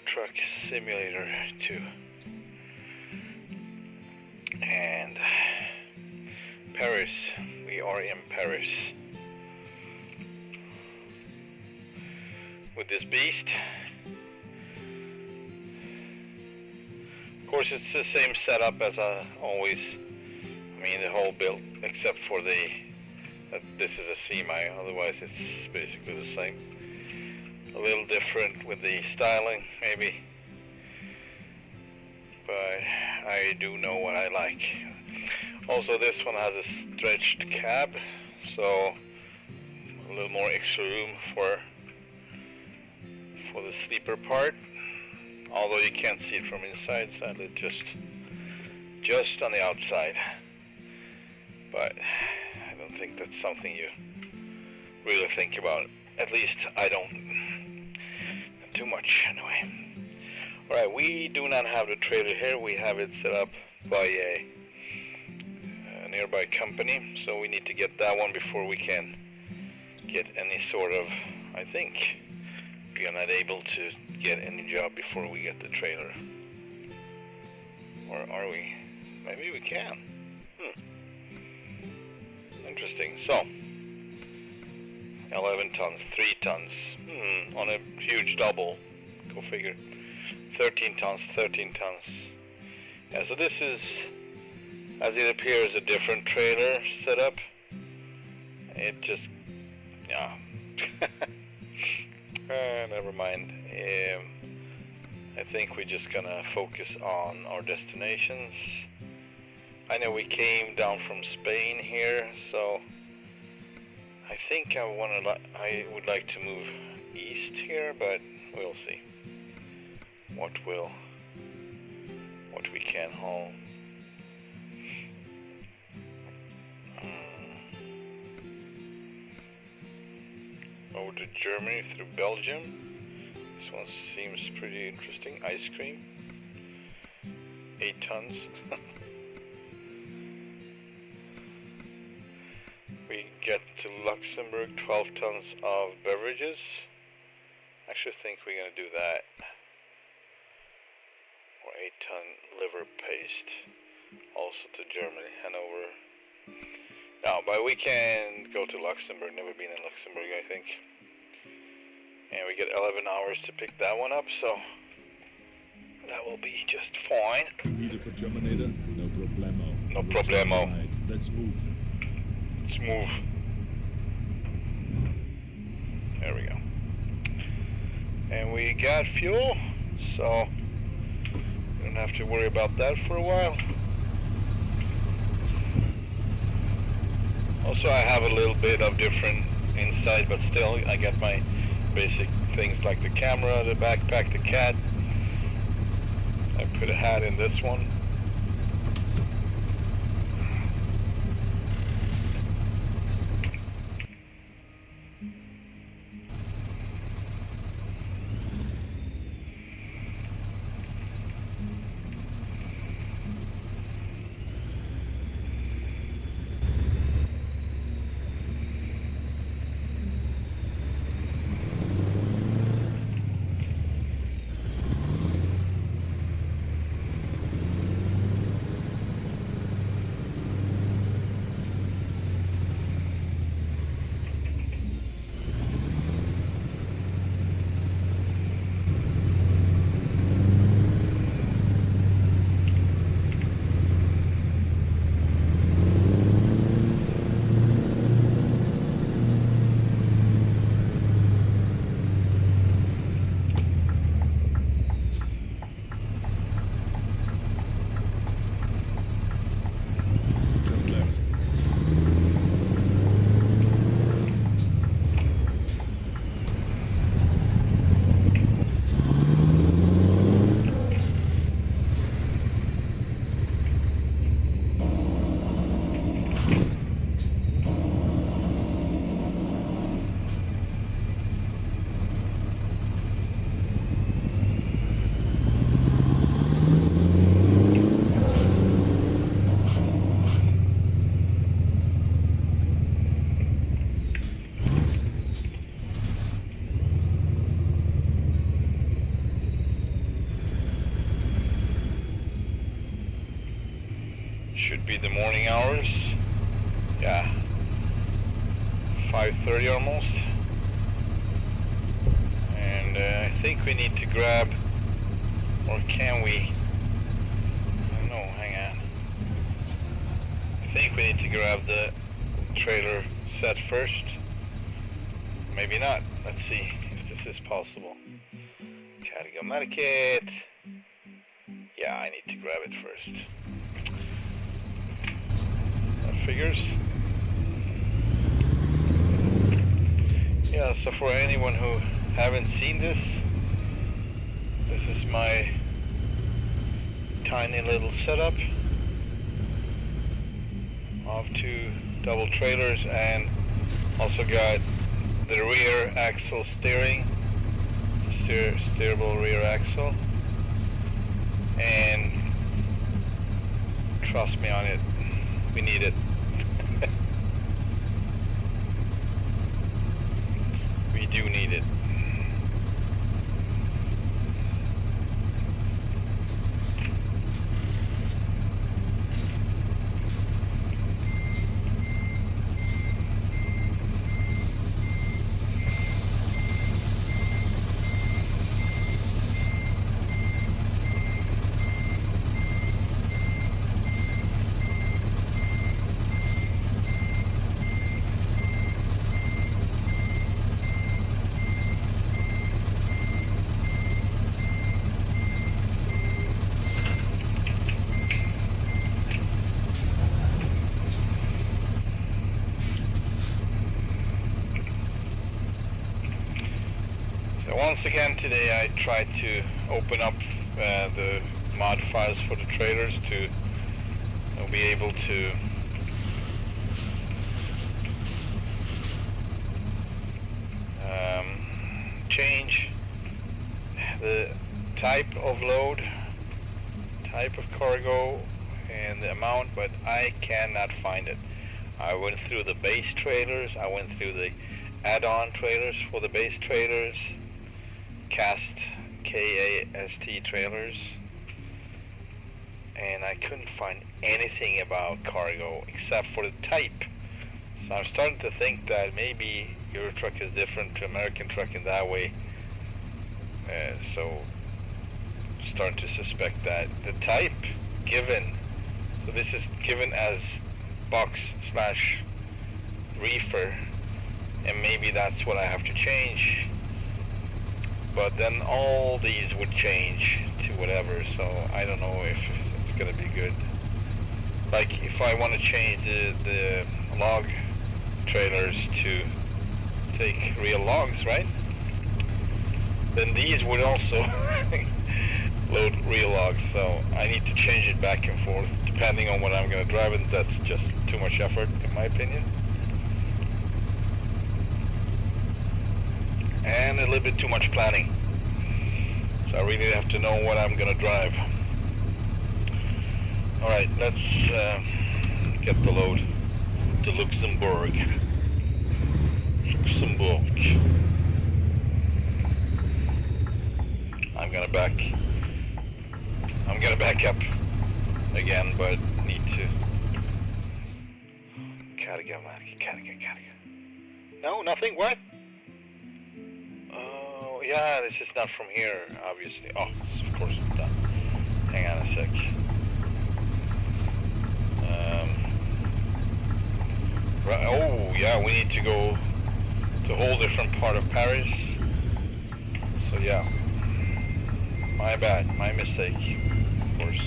Truck Simulator 2. And Paris, we are in Paris with this beast. Of course, it's the same setup as always. I mean, the whole build, except for this is a Semi. Otherwise, it's basically the same. A little different with the styling, maybe, but I do know what I like. Also, this one has a stretched cab, so a little more extra room for the sleeper part. Although you can't see it from inside, sadly, just on the outside. But I don't think that's something you really think about. At least I don't. Too much, anyway. Alright, we do not have the trailer here. We have it set up by a nearby company, so we need to get that one before we can get any sort of, I think we are not able to get any job before we get the trailer. Or are we? Maybe we can. Interesting. So 11 tons, 3 tons, on a huge double, go figure. 13 tons, 13 tons. Yeah, so this is, as it appears, a different trailer setup. It just, yeah. Never mind. I think we're just gonna focus on our destinations. I know we came down from Spain here, so I think I would like to move east here, but we'll see what we can haul. Over to Germany through Belgium. This one seems pretty interesting. Ice cream. 8 tons. We get to Luxembourg, 12 tons of beverages. I actually think we're going to do that. Or 8-ton liver paste. Also to Germany, Hanover. No, but we can go to Luxembourg. Never been in Luxembourg, I think. And we get 11 hours to pick that one up, so that will be just fine. Needed for Germinator? No problemo. No problemo. Right, let's move. Let's move. There we go. And we got fuel, so we don't have to worry about that for a while. Also, I have a little bit of different inside, but still I got my basic things like the camera, the backpack, the cat. I put a hat in this one. Should be the morning hours. Yeah, 5:30 almost. And I think we need to grab, or can we? I don't know, hang on. I think we need to grab the trailer set first. Maybe not. Let's see if this is possible. Cargo Medikit. Yeah, I need to grab it first. That figures. Yeah, so for anyone who haven't seen this, this is my tiny little setup of 2 double trailers, and also got the rear axle steering, steerable rear axle, and trust me on it, we need it. We do need it. Once again today I tried to open up the mod files for the trailers to be able to change the type of load, type of cargo, and the amount, but I cannot find it. I went through the base trailers, I went through the add-on trailers for the base trailers, KAST trailers, and I couldn't find anything about cargo except for the type. So I'm starting to think that maybe Euro Truck is different to American Truck in that way. So starting to suspect that the type given, so this is given as box/reefer, and maybe that's what I have to change. But then all these would change to whatever, so I don't know if it's gonna be good. Like if I want to change the log trailers to take real logs, right? Then these would also load real logs, so I need to change it back and forth depending on what I'm gonna drive, and that's just too much effort in my opinion. And a little bit too much planning. So I really have to know what I'm gonna drive. Alright, let's get the load to Luxembourg. I'm gonna back up again, but need to. Cargo. No, nothing. What? Oh, yeah, this is not from here, obviously. Oh, of course it's done. Hang on a sec. Right. Oh, yeah, we need to go to a whole different part of Paris. So yeah, my bad, my mistake, of course.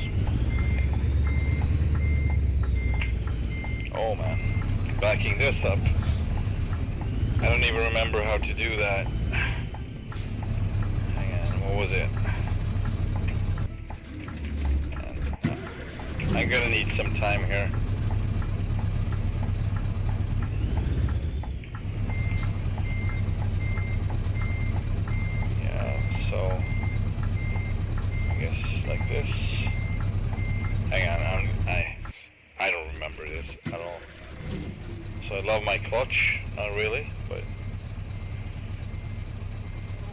Oh man, backing this up. I don't even remember how to do that. Hang on, what was it? I'm gonna need some time here. So, I guess like this. Hang on, I don't remember this at all. So I love my clutch, not really, but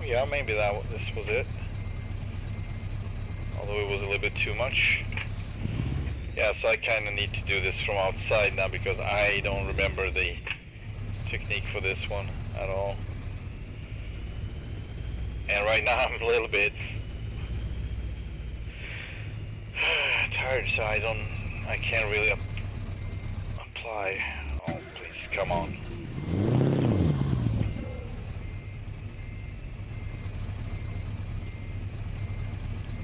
yeah, maybe this was it. Although it was a little bit too much. Yeah, so I kind of need to do this from outside now because I don't remember the technique for this one at all. And right now I'm a little bit tired, so I can't really apply. Oh, please, come on.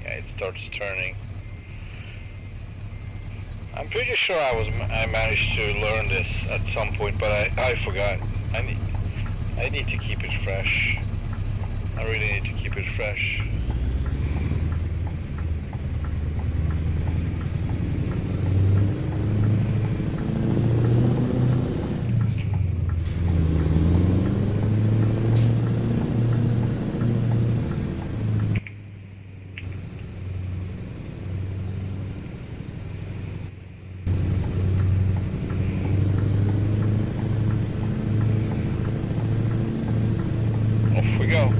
Yeah, it starts turning. I'm pretty sure I managed to learn this at some point, but I forgot. I need to keep it fresh. I really need to keep it fresh. Off we go.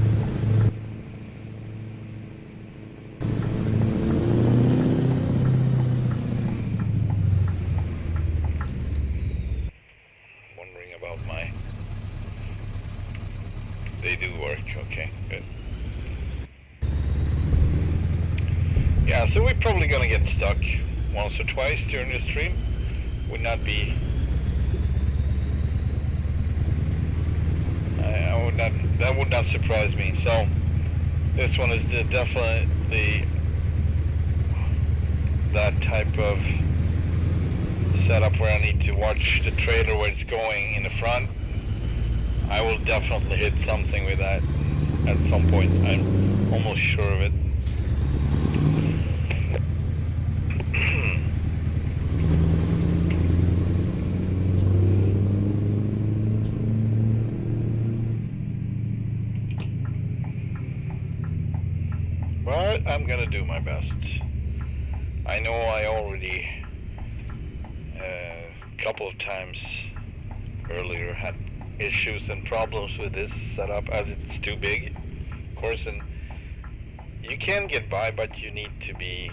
Wondering about my... They do work, okay, good. Yeah, so we're probably gonna get stuck once or twice during the stream. Would not be... that would not surprise me. So this one is definitely that type of setup where I need to watch the trailer where it's going in the front. I will definitely hit something with that at some point. I'm almost sure of it. But I'm gonna do my best. I know I already a couple of times earlier had issues and problems with this setup as it's too big, of course, and you can get by, but you need to be,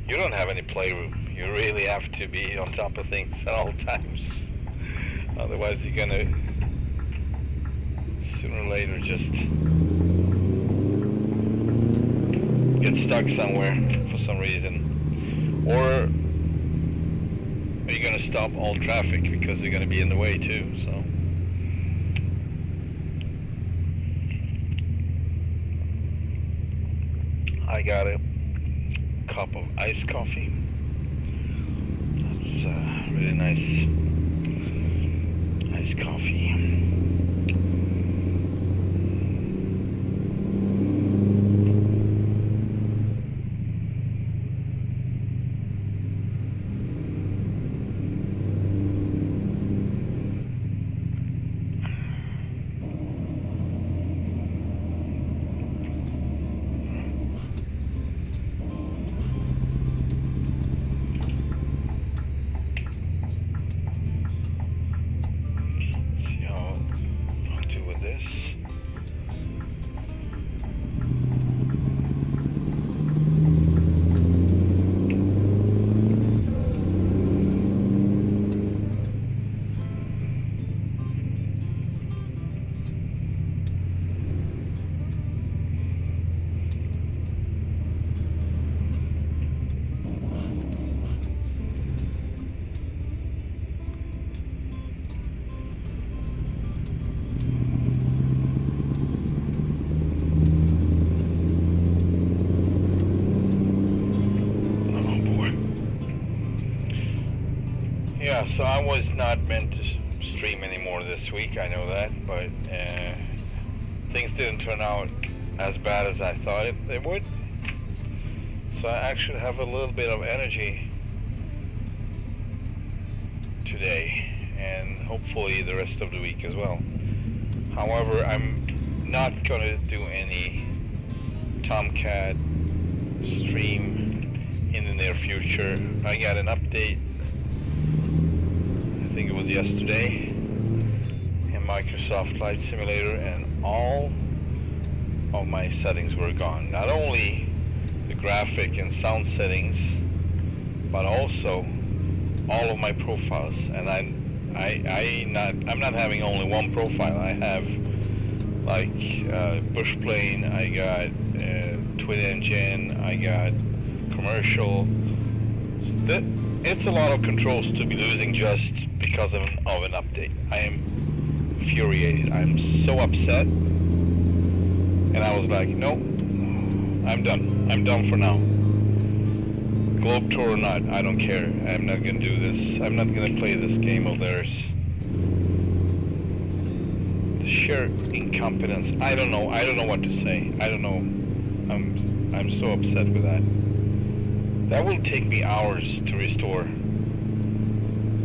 you don't have any playroom. You really have to be on top of things at all times. Otherwise you're gonna sooner or later just get stuck somewhere for some reason, or you're going to stop all traffic because you're going to be in the way too. So I got a cup of iced coffee. That's really nice iced coffee. Yeah, so I was not meant to stream anymore this week, I know that, but things didn't turn out as bad as I thought they would. So I actually have a little bit of energy today, and hopefully the rest of the week as well. However, I'm not going to do any Tomcat stream in the near future. I got an update, I think it was yesterday, in Microsoft Flight Simulator, and all of my settings were gone. Not only the graphic and sound settings, but also all of my profiles. And I'm not having only one profile. I have like bush plane, I got twin engine, I got commercial. It's a lot of controls to be losing just because of an update. I am infuriated. I'm so upset. And I was like, no, I'm done. I'm done for now. Globe Tour or not, I don't care. I'm not gonna do this. I'm not gonna play this game of theirs. The sheer incompetence. I don't know what to say. I don't know. I'm so upset with that. That will take me hours to restore.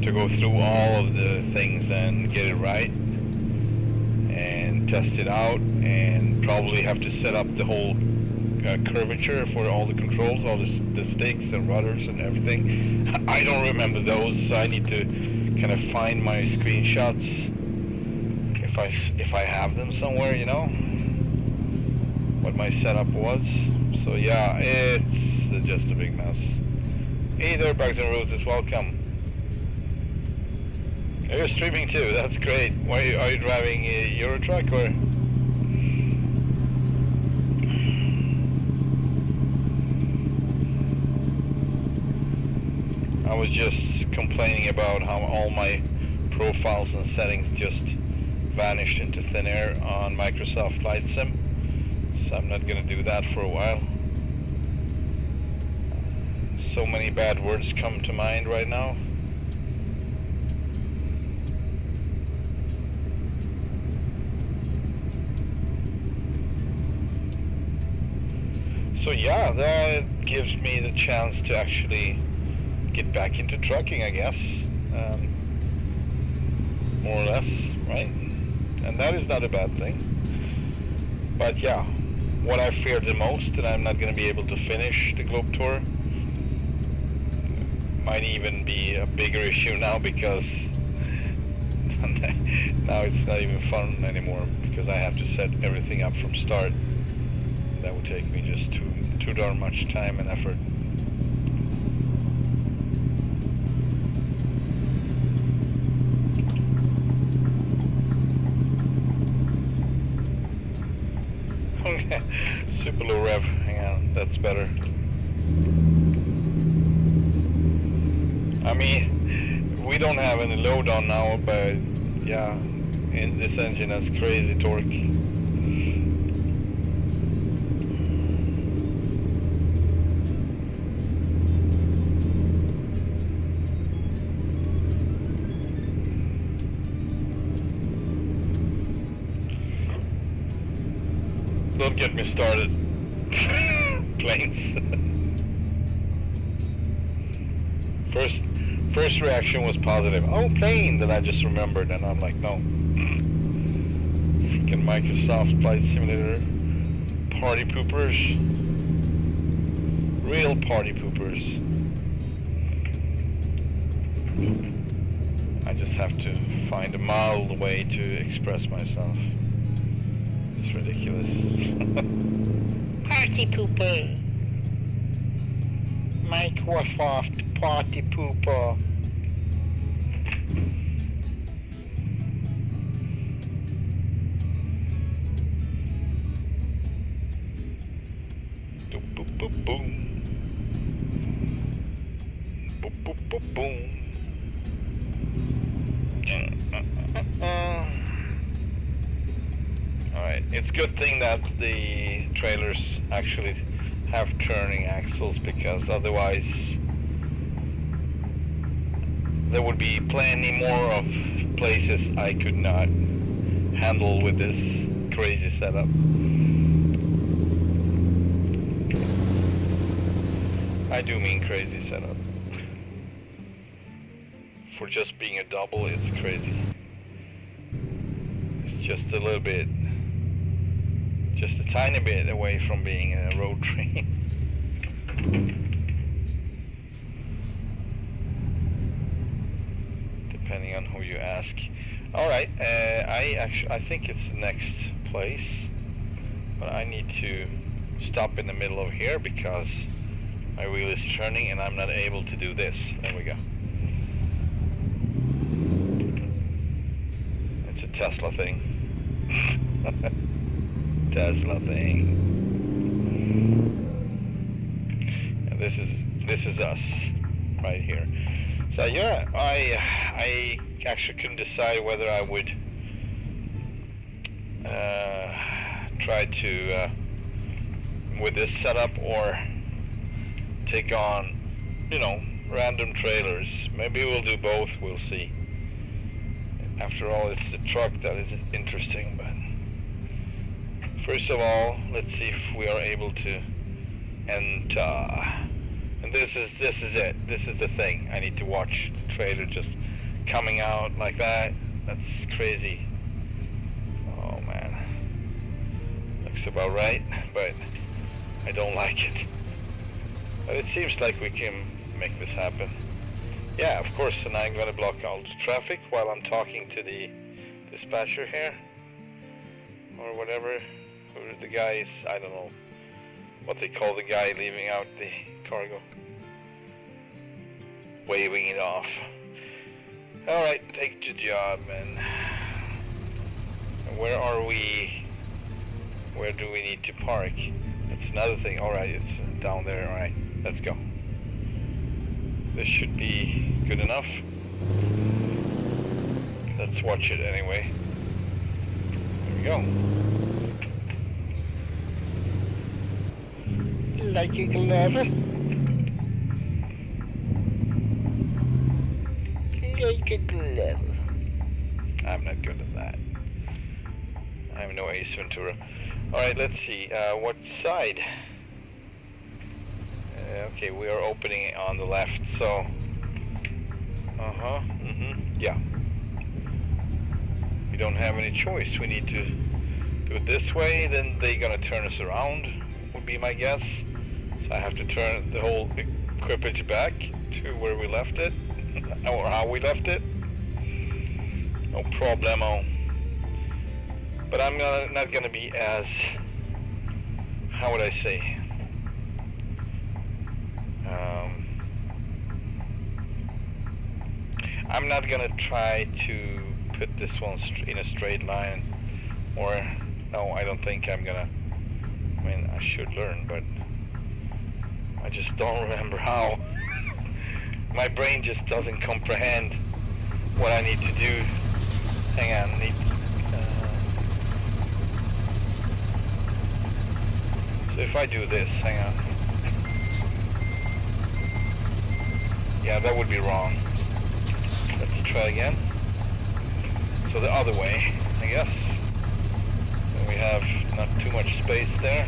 To go through all of the things and get it right. And test it out. And probably have to set up the whole curvature for all the controls, all the sticks and rudders and everything. I don't remember those, so I need to kind of find my screenshots if I have them somewhere, you know, what my setup was. So yeah, it's just a big mess. Hey there, Bugs and Roses, welcome. You're streaming too, that's great. Are you driving a Euro Truck or? I was just complaining about how all my profiles and settings just vanished into thin air on Microsoft Flight Sim, so I'm not going to do that for a while. So many bad words come to mind right now. So yeah, that gives me the chance to actually get back into trucking, I guess, more or less, right? And that is not a bad thing. But yeah, what I feared the most, that I'm not going to be able to finish the Globe Tour, might even be a bigger issue now, because now it's not even fun anymore, because I have to set everything up from start. That would take me just too darn much time and effort. Super low rev, hang on, that's better. I mean, we don't have any load on now, but yeah, this engine has crazy torque. Don't get me started. Planes. First reaction was positive. Oh, plane! Then I just remembered, and I'm like, no. Freaking Microsoft Flight Simulator. Party poopers. Real party poopers. I just have to find a mild way to express myself. It's ridiculous. Party pooper. Microsoft party pooper. Boom, boom, boom, boom. Boom, boom, boom, boom. Alright, it's a good thing that the trailers actually have turning axles, because otherwise there would be plenty more of places I could not handle with this crazy setup. I do mean crazy setup. For just being a double, it's crazy. It's just a little bit, just a tiny bit away from being a road train. Depending on who you ask. Alright, I think it's the next place, but I need to stop in the middle of here, because My wheel is turning and I'm not able to do this. There we go. It's a Tesla thing. Tesla thing. And this is us right here. So yeah, I actually couldn't decide whether I would try to with this setup or take on, you know, random trailers. Maybe we'll do both, we'll see. After all, it's the truck that is interesting. But first of all, let's see if we are able to enter. And this is it. This is the thing. I need to watch the trailer just coming out like that. That's crazy. Oh man. Looks about right, but I don't like it. But it seems like we can make this happen. Yeah, of course, and I'm gonna block all the traffic while I'm talking to the dispatcher here. Or whatever. Who the guy is, I don't know what they call the guy leaving out the cargo. Waving it off. Alright, take your job, man. Where are we? Where do we need to park? That's another thing. Alright, it's down there. Alright, let's go. This should be good enough. Let's watch it anyway. There we go. Like a glove. Like a glove. I'm not good at that. I'm no Ace Ventura. Alright, let's see. What side? Okay, we are opening it on the left, so... yeah. We don't have any choice. We need to do it this way, then they're gonna turn us around, would be my guess. So I have to turn the whole equipage back to where we left it, or how we left it. No problemo. But I'm not gonna be as, how would I say? I'm not gonna try to put this one in a straight line, or no, I don't think I'm gonna. I mean, I should learn, but I just don't remember how. My brain just doesn't comprehend what I need to do. Hang on, so if I do this, hang on. Yeah, that would be wrong. Let's try again. So the other way, I guess. And we have not too much space there.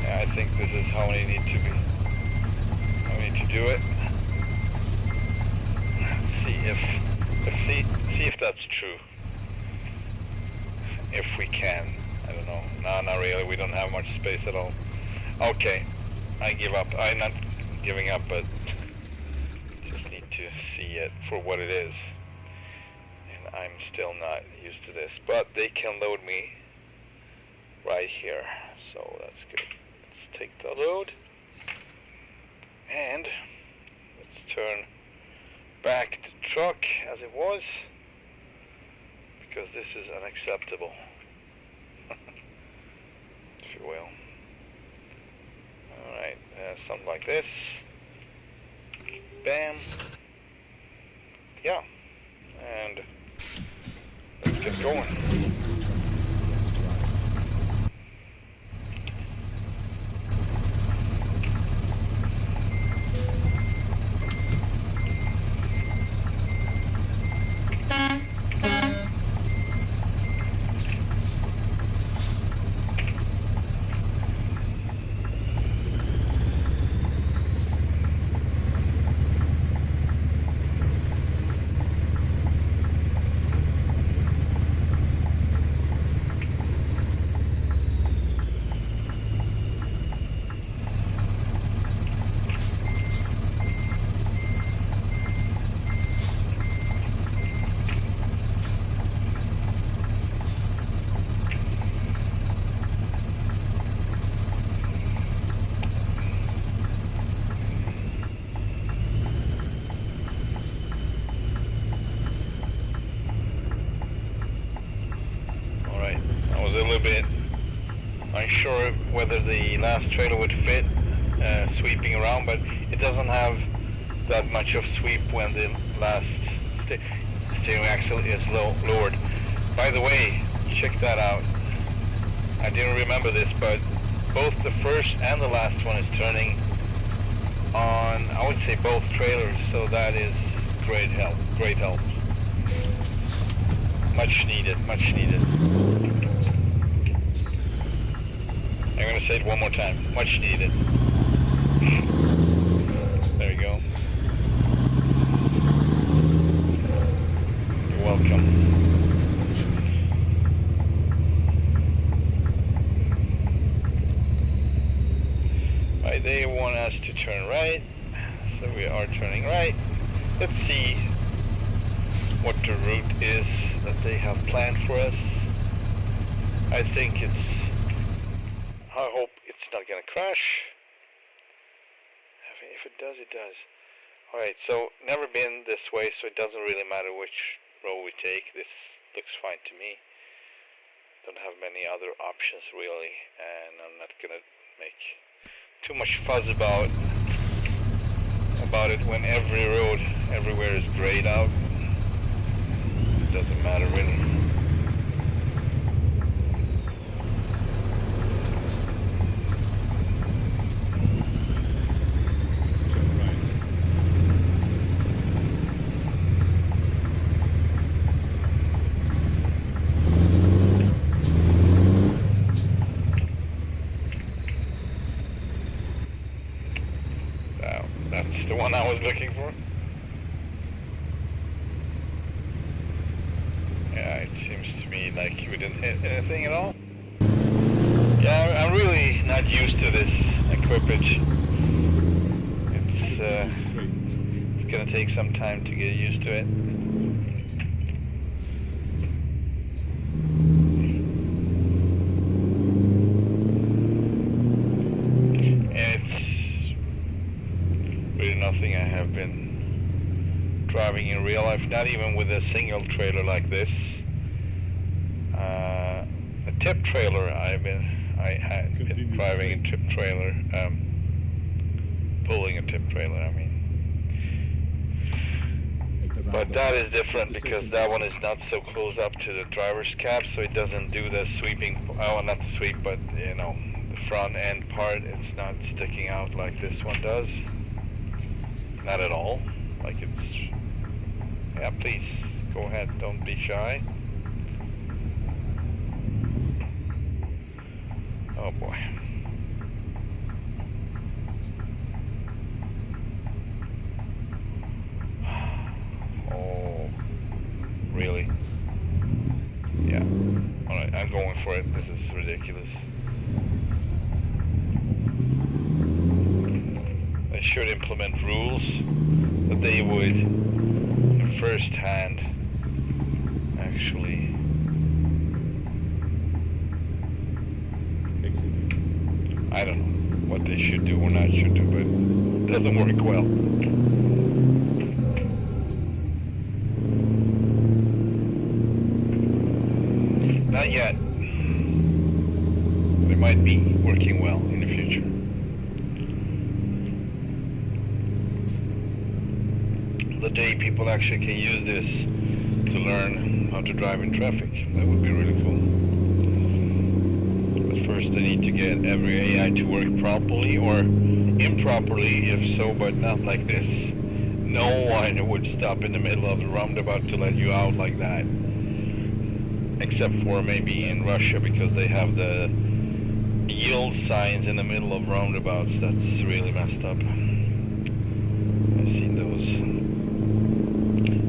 Yeah, I think this is how we need to be. How we need to do it. See if that's true. If we can. I don't know. No, not really. We don't have much space at all. Okay. I give up. I'm not giving up, but just need to see it for what it is. And I'm still not used to this. But they can load me right here. So that's good. Let's take the load. And let's turn back the truck as it was. Because this is unacceptable. If you will. Alright, something like this. Bam. Yeah. And let's get going. bit unsure whether the last trailer would fit sweeping around, but it doesn't have that much of sweep when the last steering axle is lowered. By the way, check that out. I didn't remember this, but both the first and the last one is turning on, I would say, both trailers, so that is great help, great help. Much needed, much needed. I'm going to say it one more time, much needed. There you go. You're welcome. Right, they want us to turn right, so we are turning right. Let's see what the route is that they have planned for us. I think I hope it's not gonna crash. If it does, it does. Alright, so never been this way, so it doesn't really matter which road we take. This looks fine to me. Don't have many other options really, and I'm not gonna make too much fuzz about it when every road everywhere is grayed out. It doesn't matter really. That's the one I was looking for. Yeah, it seems to me like we didn't hit anything at all. Yeah, I'm really not used to this equipage. It's gonna take some time to get used to it. Nothing I have been driving in real life, not even with a single trailer like this. A tip trailer, I had been driving a tip trailer, pulling a tip trailer, I mean. But that is different because that one is not so close up to the driver's cab, so it doesn't do the sweeping, oh, not the sweep, but you know, the front end part, it's not sticking out like this one does. Not at all. Like it's... Yeah, please, go ahead, don't be shy. Oh boy. Oh, really? Yeah. Alright, I'm going for it. This is ridiculous. They should implement rules that they would firsthand actually I don't know what they should do or not should do, but it doesn't work well. Not yet. They might be working well in the future. The day people actually can use this to learn how to drive in traffic, that would be really cool. But first they need to get every AI to work properly, or improperly if so, but not like this. No one would stop in the middle of the roundabout to let you out like that. Except for maybe in Russia, because they have the yield signs in the middle of roundabouts. That's really messed up. I've seen those.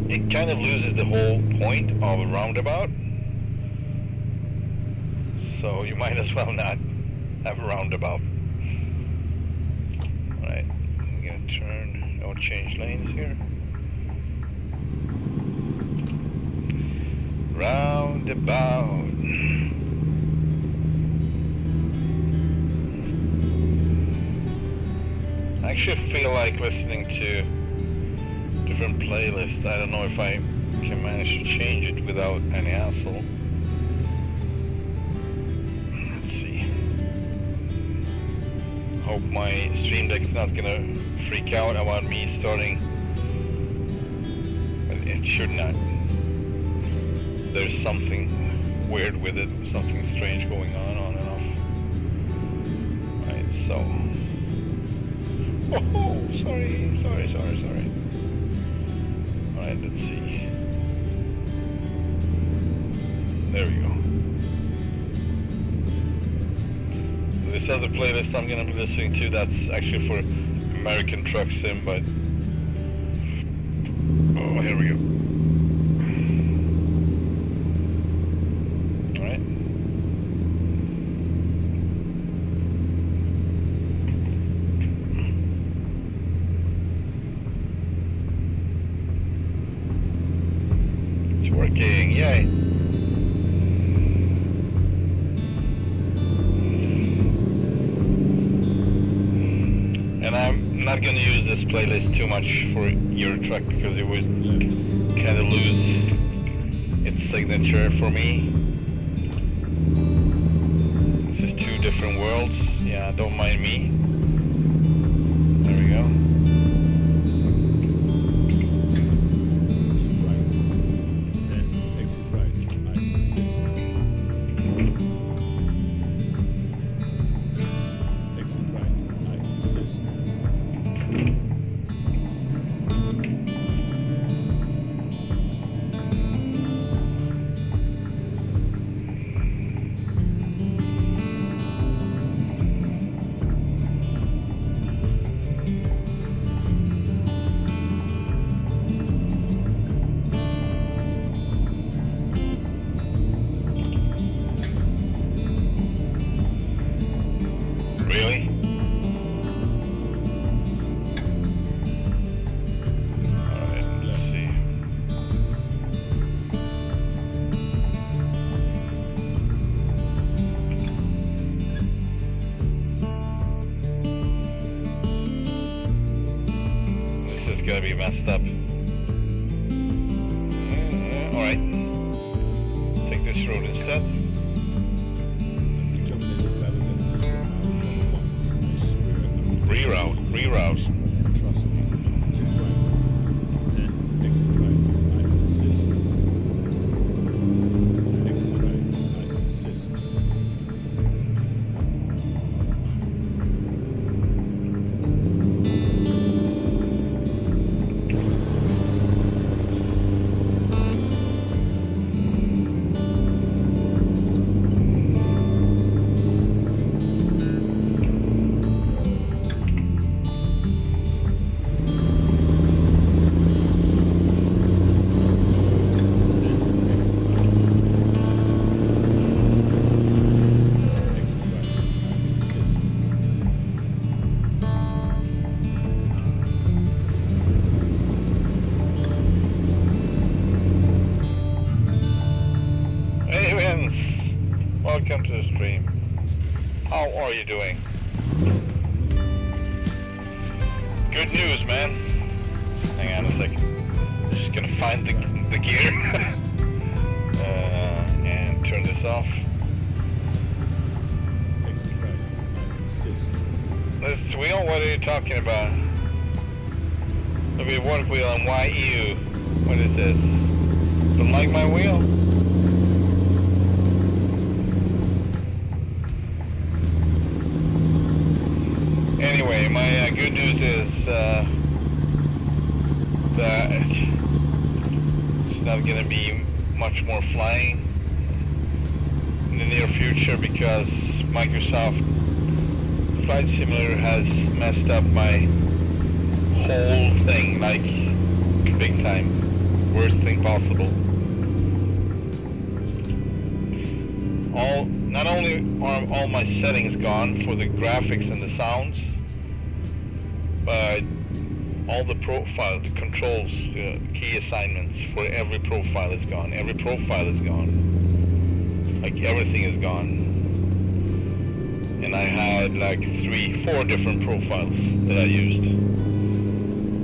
It kind of loses the whole point of a roundabout. So you might as well not have a roundabout. Alright, I'm gonna turn, or change lanes here. Roundabout. I actually feel like listening to different playlists. I don't know if I can manage to change it without any hassle. Hope my stream deck's not gonna freak out about me starting. But it should not. There's something weird with it, something strange going on and off. Right, so. Oh, sorry. Alright, let's see. There we go. This other playlist I'm gonna be listening to, that's actually for American Truck Sim, but... Oh, here we go. Alright. It's working, yay! I'm not going to use this playlist too much for Euro Truck because it would kind of lose its signature for me. This is two different worlds. Yeah, don't mind me. There we go. Keep right. Then exit right. I insist. Exit right. I insist. Really? Alright, let's see. This is gonna be messed up. Alright. Take this road instead. The Terminator 7 and System R1. I swear I will Reroute. trust me. Keep right. Then exit right. I insist. Exit right. I insist. Hey Vince! Welcome to the stream. How are you doing? Good news, man. Hang on a second. Just gonna find the gear. And turn this off. Exit right. I insist. This wheel, what are you talking about? There'll be work wheel and YU. What is this? Don't like my wheel? Anyway, my good news is that it's not going to be much more flying in the near future because Microsoft Flight Simulator has messed up my whole thing, like big time. Worst thing possible. Not only are all my settings gone for the graphics and the sounds, but all the profile, the controls, key assignments for every profile is gone. Every profile is gone. Like everything is gone. And I had like 3-4 different profiles that I used.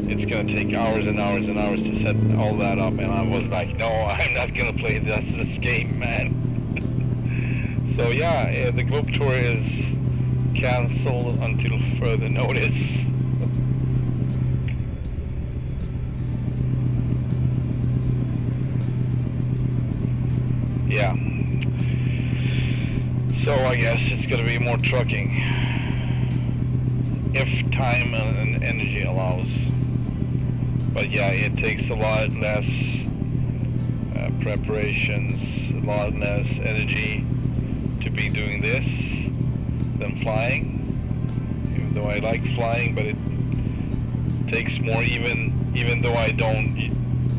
It's gonna take hours and hours and hours to set all that up, and I was like, no, I'm not gonna play this game, man. So yeah, the Globe Tour is cancel until further notice. Yeah. So I guess it's gonna be more trucking. If time and energy allows. But yeah, it takes a lot less preparations, a lot less energy to be doing this than flying. Even though I like flying, but it takes more, even though I don't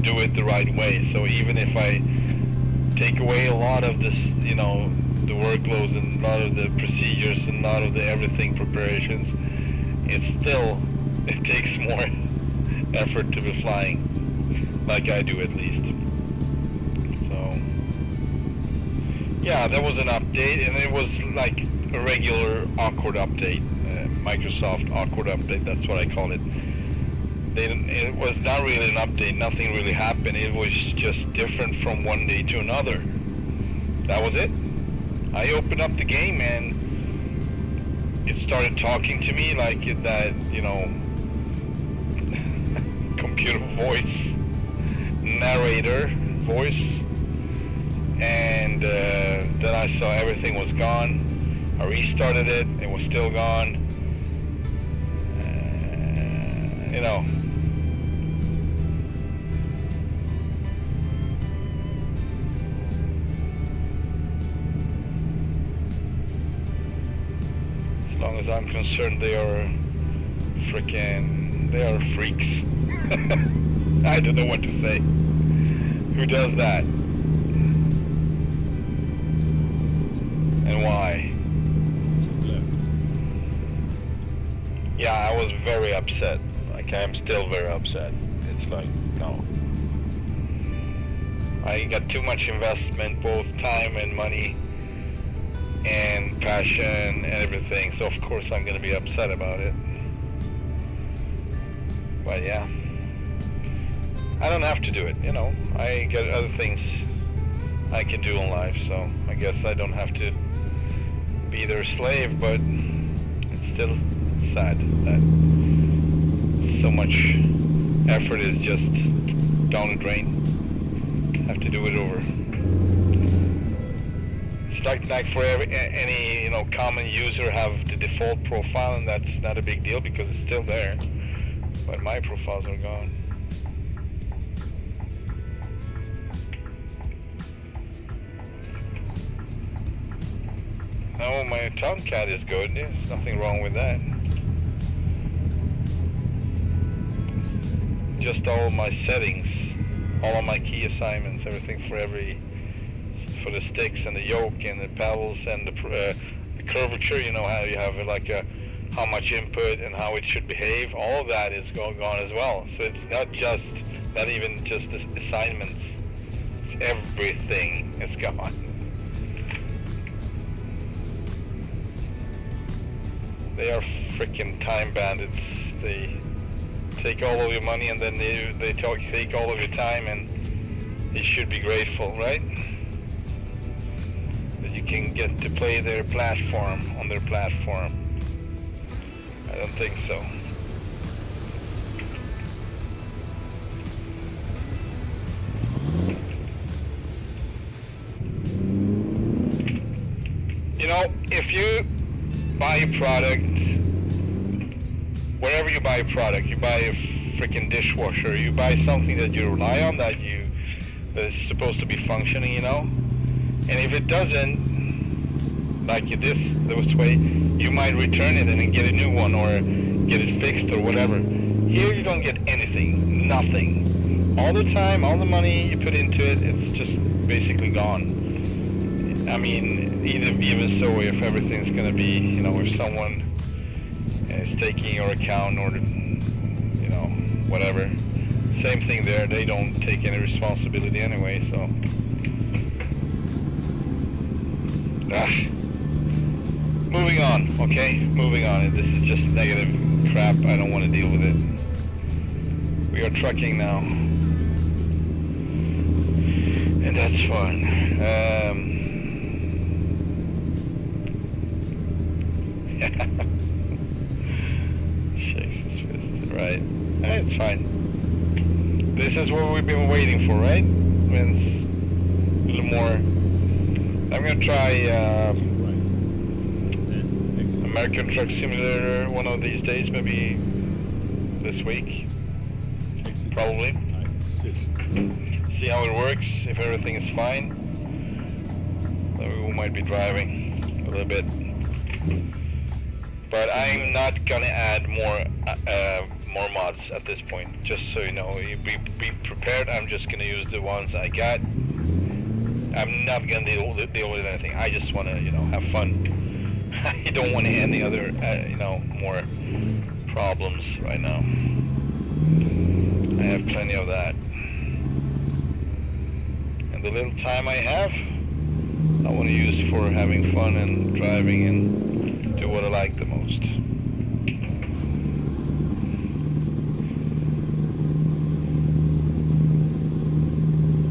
do it the right way. So even if I take away a lot of this, you know, the workloads and a lot of the procedures and a lot of the everything preparations, it takes more effort to be flying, like I do at least. So yeah, that was an update, and it was like a regular awkward update, Microsoft awkward update, that's what I call it. It was not really an update, nothing really happened, it was just different from one day to another. That was it. I opened up the game and it started talking to me like that, you know, computer voice, narrator voice, and then I saw everything was gone. I restarted it, it was still gone. You know, as long as I'm concerned, they are freaks. I don't know what to say. Who does that? And why? Left. Yeah, I was very upset. Like, I'm still very upset. It's like, no. I got too much investment, both time and money and passion and everything, so of course I'm going to be upset about it. But yeah, I don't have to do it, you know. I got other things I can do in life, so I guess I don't have to be their slave, but it's still sad that so much effort is just down the drain. Have to do it over. It's like for any, you know, common user have the default profile, and that's not a big deal because it's still there. But my profiles are gone. No, my Tomcat is good. There's nothing wrong with that. Just all my settings, all of my key assignments, everything for the sticks and the yoke and the pedals and the curvature. You know how you have like how much input and how it should behave. All of that is gone as well. So it's not even just the assignments. It's everything is gone. They are freaking time bandits. They take all of your money and then they take all of your time, and you should be grateful, right? That you can get to play their platform on their platform. I don't think so. You know, if you buy a product, wherever you buy a product, you buy a freaking dishwasher, you buy something that you rely on, that is supposed to be functioning, you know, and if it doesn't, like this way, you might return it and then get a new one or get it fixed or whatever. Here you don't get anything, nothing. All the time, all the money you put into it, it's just basically gone. I mean, even so, if everything's going to be, you know, if someone is taking your account or, you know, whatever, same thing there, they don't take any responsibility anyway, so. Moving on, okay? Moving on. This is just negative crap. I don't want to deal with it. We are trucking now. And that's fun. Right. It's fine. This is what we've been waiting for, right? When a little more. I'm gonna try American Truck Simulator one of these days, maybe this week. Probably. See how it works, if everything is fine. Then we might be driving a little bit. But I'm not gonna add more mods at this point. Just so you know, be prepared. I'm just gonna use the ones I got. I'm not gonna deal with anything. I just wanna, have fun. I don't want any other, more problems right now. I have plenty of that. And the little time I have, I want to use for having fun and driving and do what I like the most.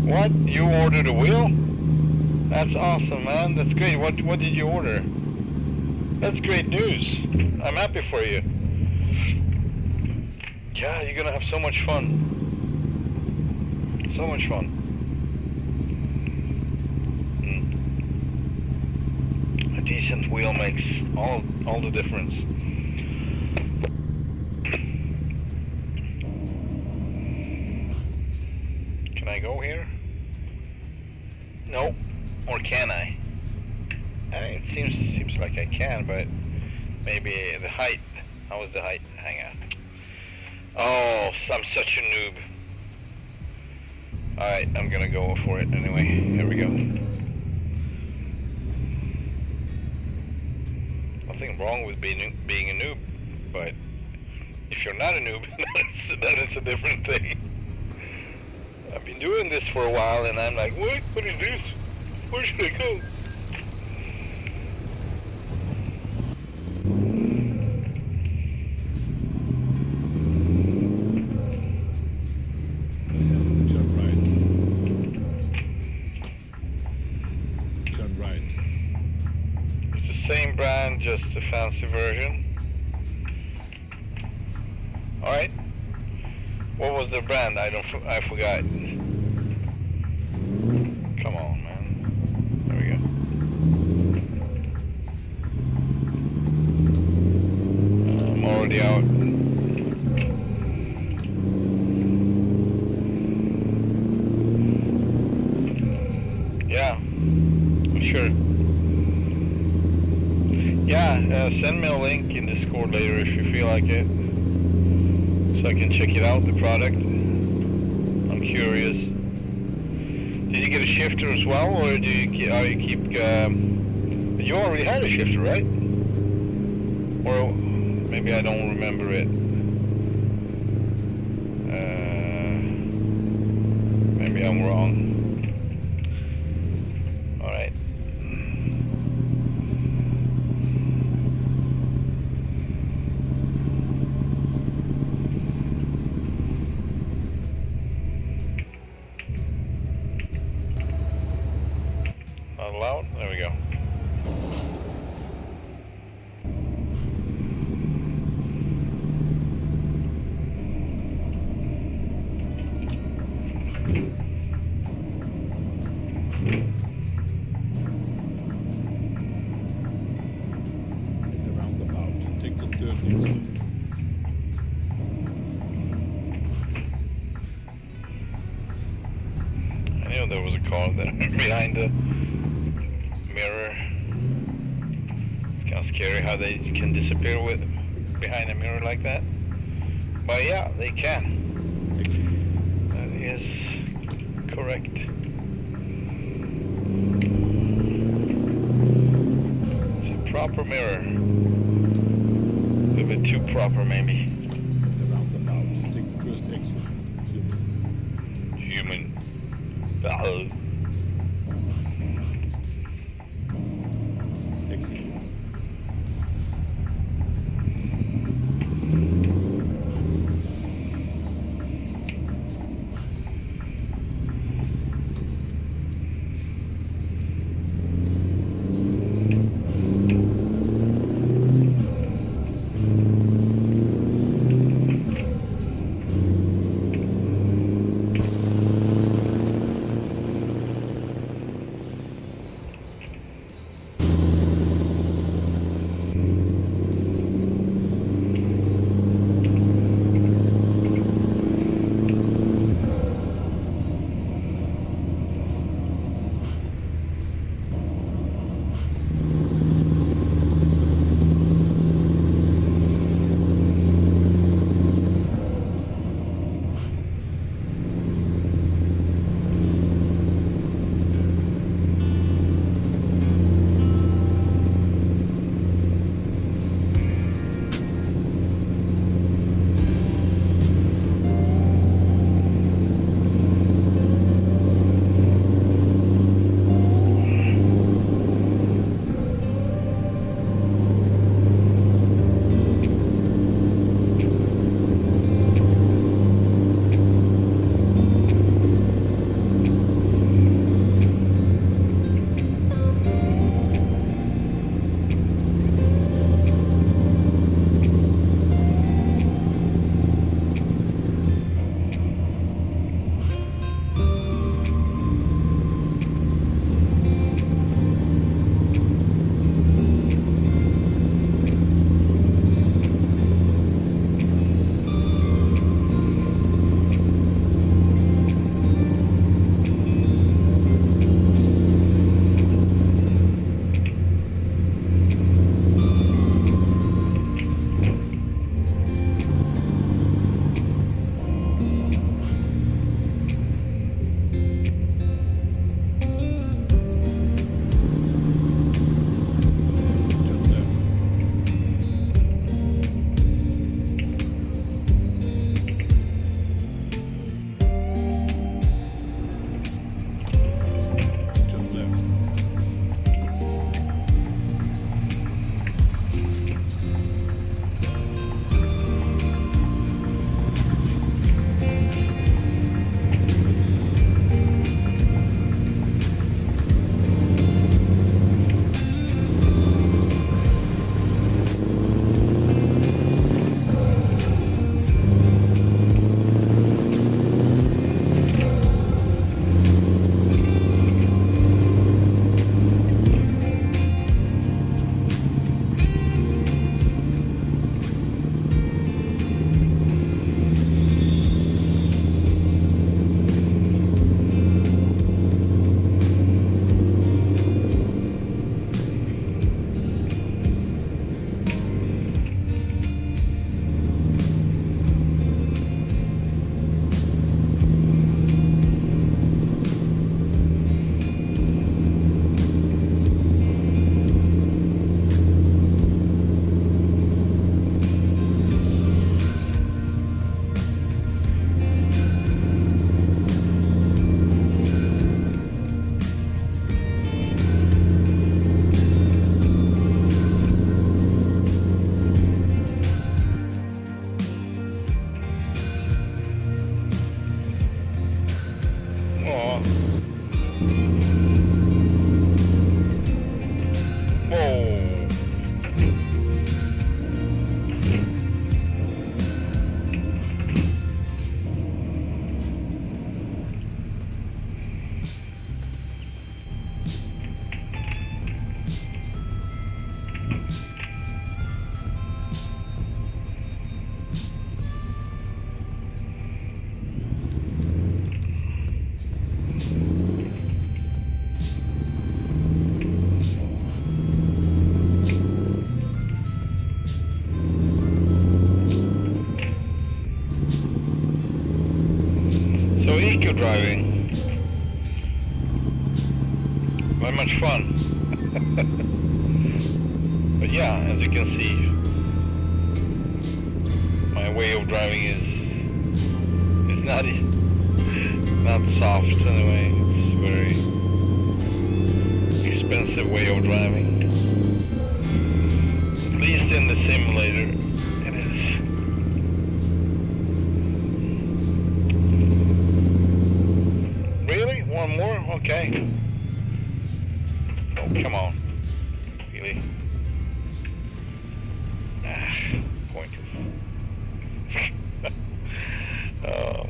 What? You ordered a wheel? That's awesome, man. That's great. What did you order? That's great news. I'm happy for you. Yeah, you're gonna have so much fun. So much fun. A decent wheel makes all the difference. Can I go here? No. Or can I? It seems like I can, but maybe the height. How is the height? Hang on. Oh, I'm such a noob. Alright, I'm gonna go for it anyway. Here we go. Nothing wrong with being a noob, but if you're not a noob, that is a different thing. I've been doing this for a while and I'm like, what is this? Where should I go? Same brand, just a fancy version. Alright. What was the brand? I forgot. Come on, man. There we go. I'm already out. Yeah. Sure. Yeah, send me a link in Discord later if you feel like it, so I can check it out, the product. I'm curious. Did you get a shifter as well, or do you keep? You already had a shifter, right? Or maybe I don't remember it. Maybe I'm wrong. Loud. There we go. At the roundabout, take the third exit. I knew there was a car there behind the mirror. It's kind of scary how they can disappear behind a mirror like that. But yeah, they can. That is correct. It's a proper mirror. A little bit too proper, maybe. At the roundabout, take the first exit. Human. good driving. Very much fun. But yeah, as you can see, my way of driving is not soft anyway. It's very expensive way of driving. At least in the simulator it is. Really? One more? Okay. Oh, come on. Really? Pointless. Oh.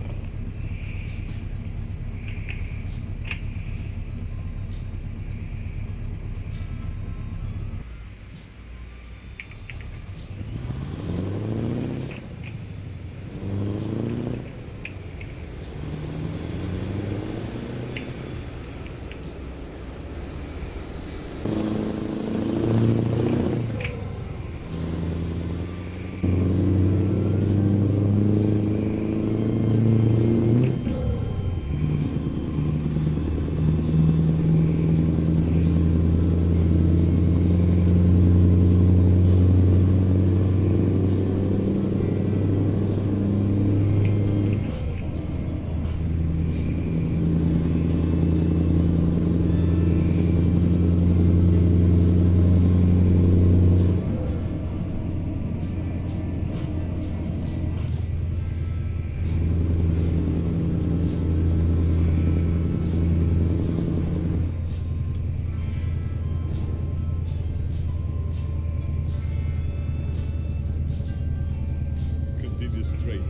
Continue straight.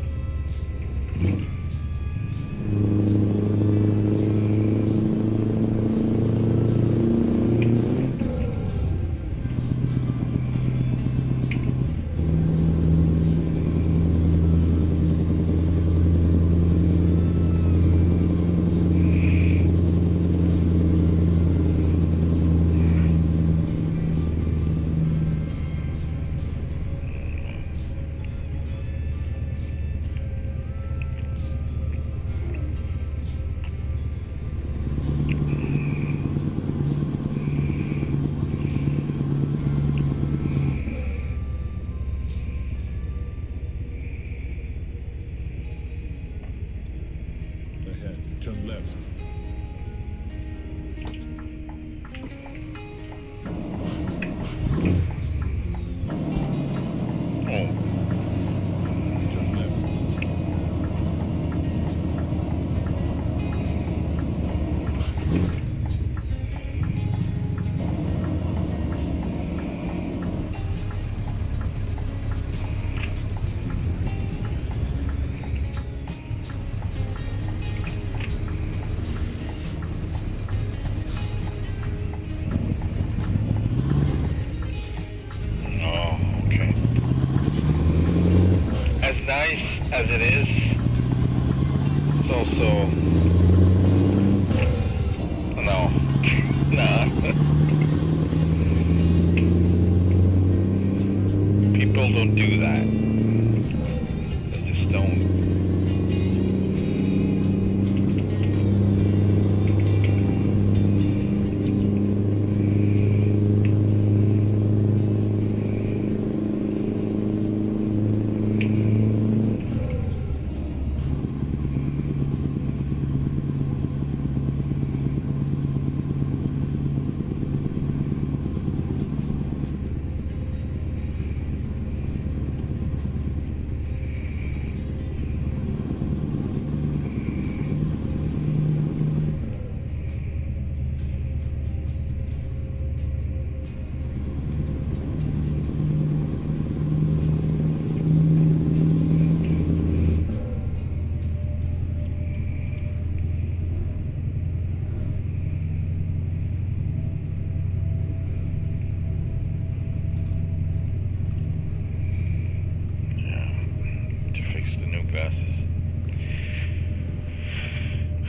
Ahead, turn left. Oh. Turn left. Oh, okay. As nice as it is, it's also no, nah. People don't do that. They just don't.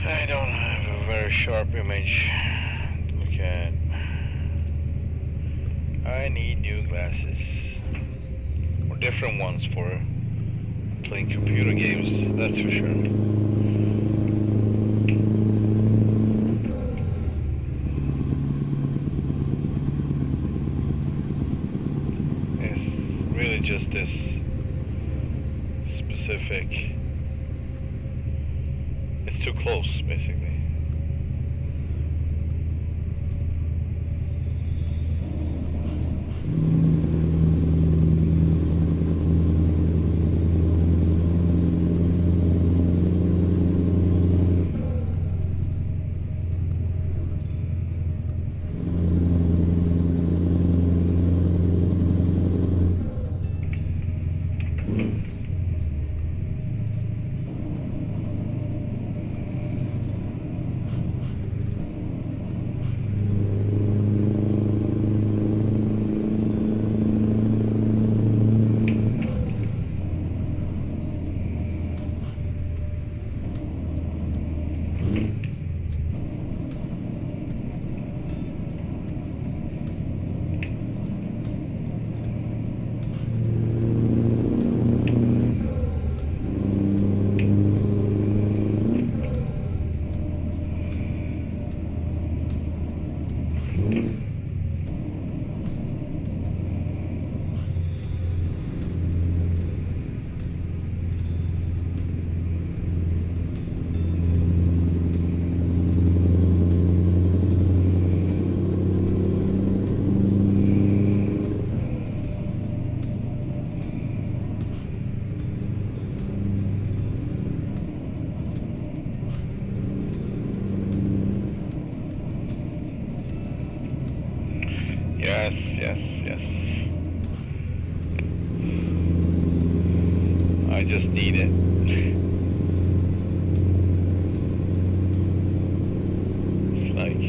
I don't have a very sharp image to look at. I need new glasses. Or different ones for playing computer games, that's for sure. traffic. It's too close, basically. Yes, yes, yes. I just need it. It's like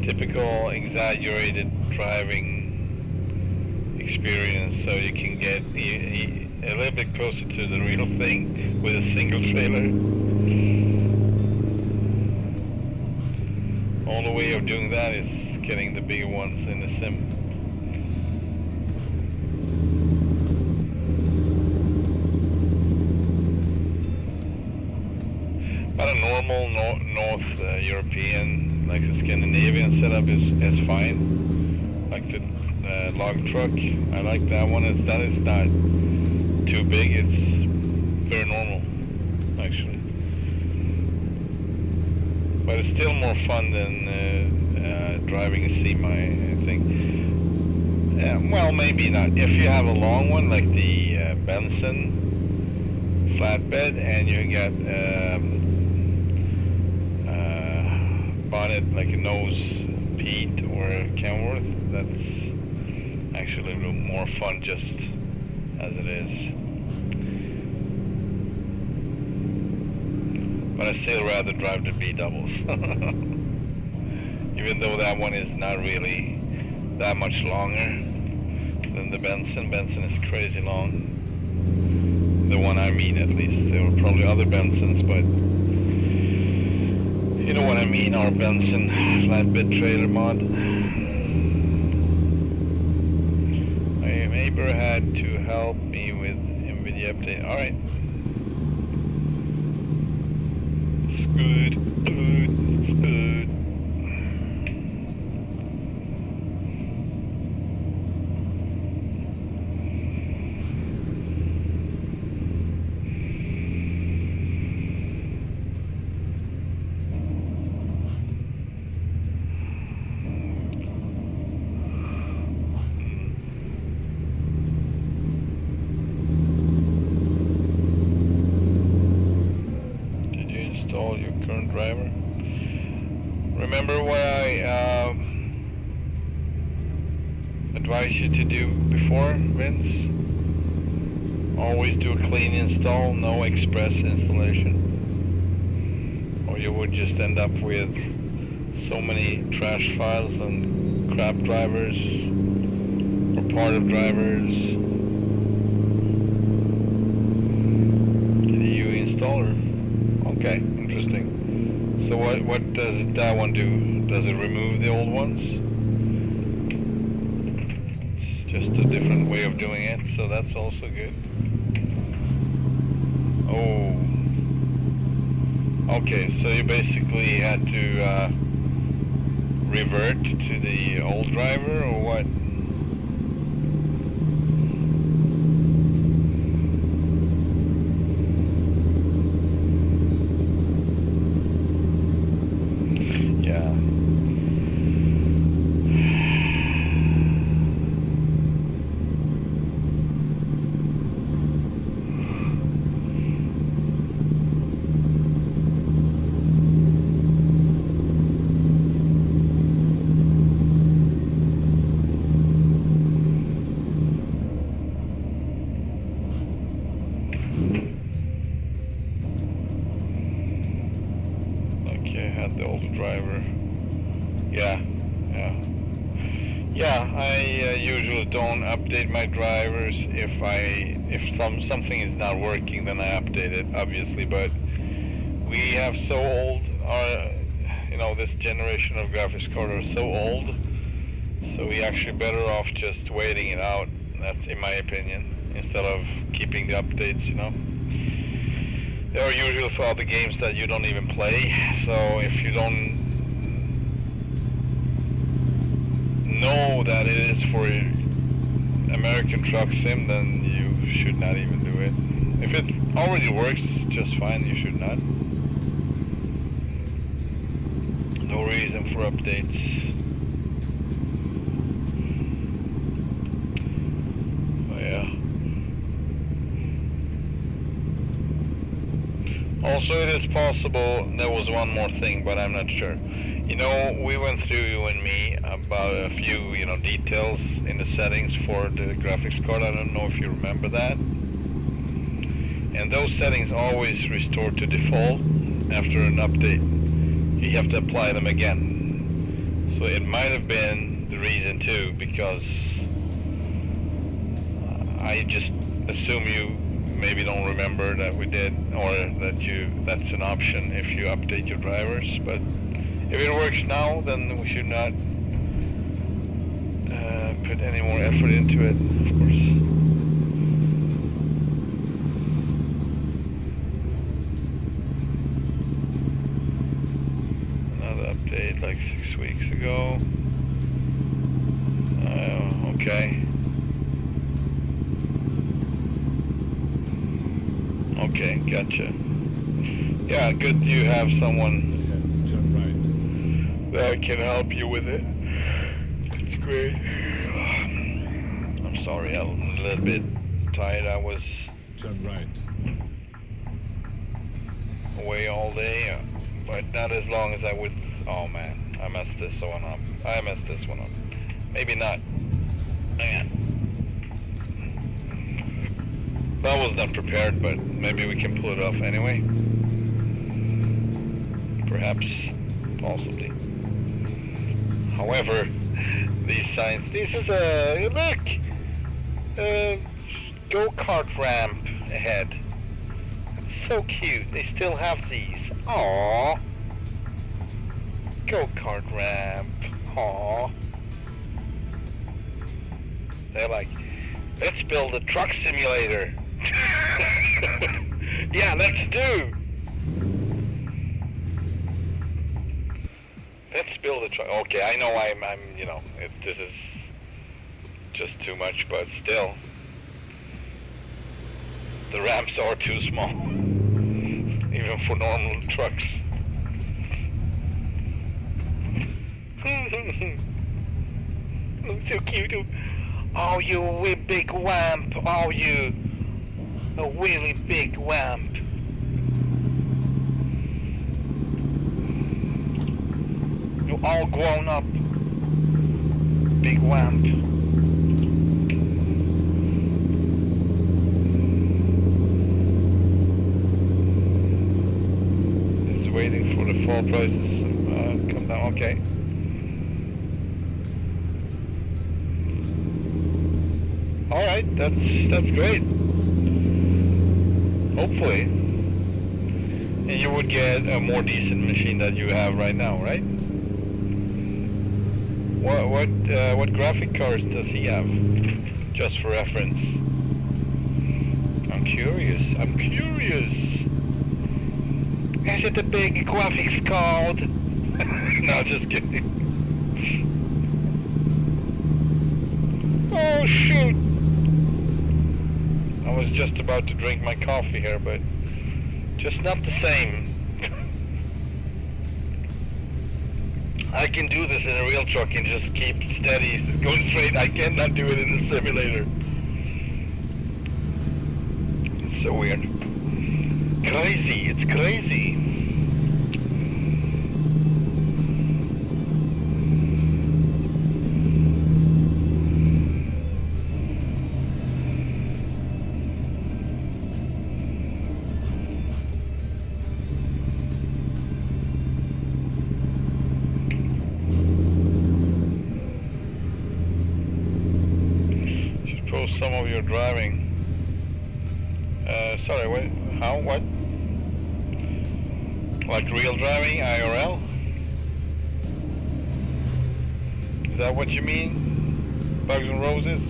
typical exaggerated driving experience, so you can get a little bit closer to the real thing with a single trailer. Only way of doing that is getting the bigger ones in the sim. But a normal North European, like the Scandinavian setup is fine. Like the log truck, I like that one. That is not too big. It's very normal, actually. But it's still more fun than driving a Semi, I think. Well, maybe not. If you have a long one, like the Benson flatbed, and you get bonnet, like a nose Pete or a Kenworth, that's actually a little more fun just as it is. But I still rather drive the B doubles. Even though that one is not really that much longer than the Benson. Benson is crazy long. The one I mean, at least. There were probably other Bensons, but you know what I mean, our Benson flatbed trailer mod. My neighbor had to help me with NVIDIA update. Alright. It's good, good, it's good. Driver. Remember what I advised you to do before, Vince? Always do a clean install, no express installation. Or you would just end up with so many trash files and crap drivers or part of drivers. Did you install her? Okay, interesting. So what does that one do? Does it remove the old ones? It's just a different way of doing it, so that's also good. Oh. Okay, so you basically had to revert to the old driver, or what? had the older driver. Yeah. I usually don't update my drivers. If something is not working, then I update it, obviously. But we have so old, this generation of graphics cards are so old, so we actually better off just waiting it out. That's in my opinion, instead of keeping the updates. They are usually for other games that you don't even play. So if you don't know that it is for American Truck Sim, then you should not even do it. If it already works just fine, you should not. No reason for updates. Oh, yeah. Also, it is possible, there was one more thing, but I'm not sure. We went through, you and me, about a few, details in the settings for the graphics card. I don't know if you remember that. And those settings always restore to default after an update. You have to apply them again. So it might have been the reason too, because I just assume you maybe don't remember that we did, or that's an option if you update your drivers. But if it works now, then we should not put any more effort into it, of course. Another update like 6 weeks ago. Okay. Okay, gotcha. Yeah, good you have someone that can help you with it. It's great. I'm sorry, I'm a little bit tired. I was away all day, but not as long as I would. Oh man, I messed this one up. Maybe not. Man. I was not prepared, but maybe we can pull it off anyway. Perhaps, possibly. However, these signs, this is a, look, go-kart ramp ahead. It's so cute, they still have these. Aww. Go-kart ramp, aww. They're like, let's build a truck simulator. Yeah, let's do. Let's build a truck. Okay, I know I'm this is just too much, but still. The ramps are too small. Even for normal trucks. So cute. Oh, you wee big wamp. Oh, you. A really big wamp. You're all grown up. Big wamp. It's waiting for the fall prices to come down. Okay. Alright, that's great. Hopefully. And you would get a more decent machine that you have right now, right? What graphic cards does he have? Just for reference. I'm curious. Is it a big graphics card? No, just kidding. Oh shoot! I was just about to drink my coffee here, but just not the same. I can do this in a real truck and just keep steady, going straight. I cannot do it in the simulator. It's so weird. Crazy, it's crazy. of your driving. Sorry, what? How? What? Like real driving, IRL? Is that what you mean? Bugs and Roses?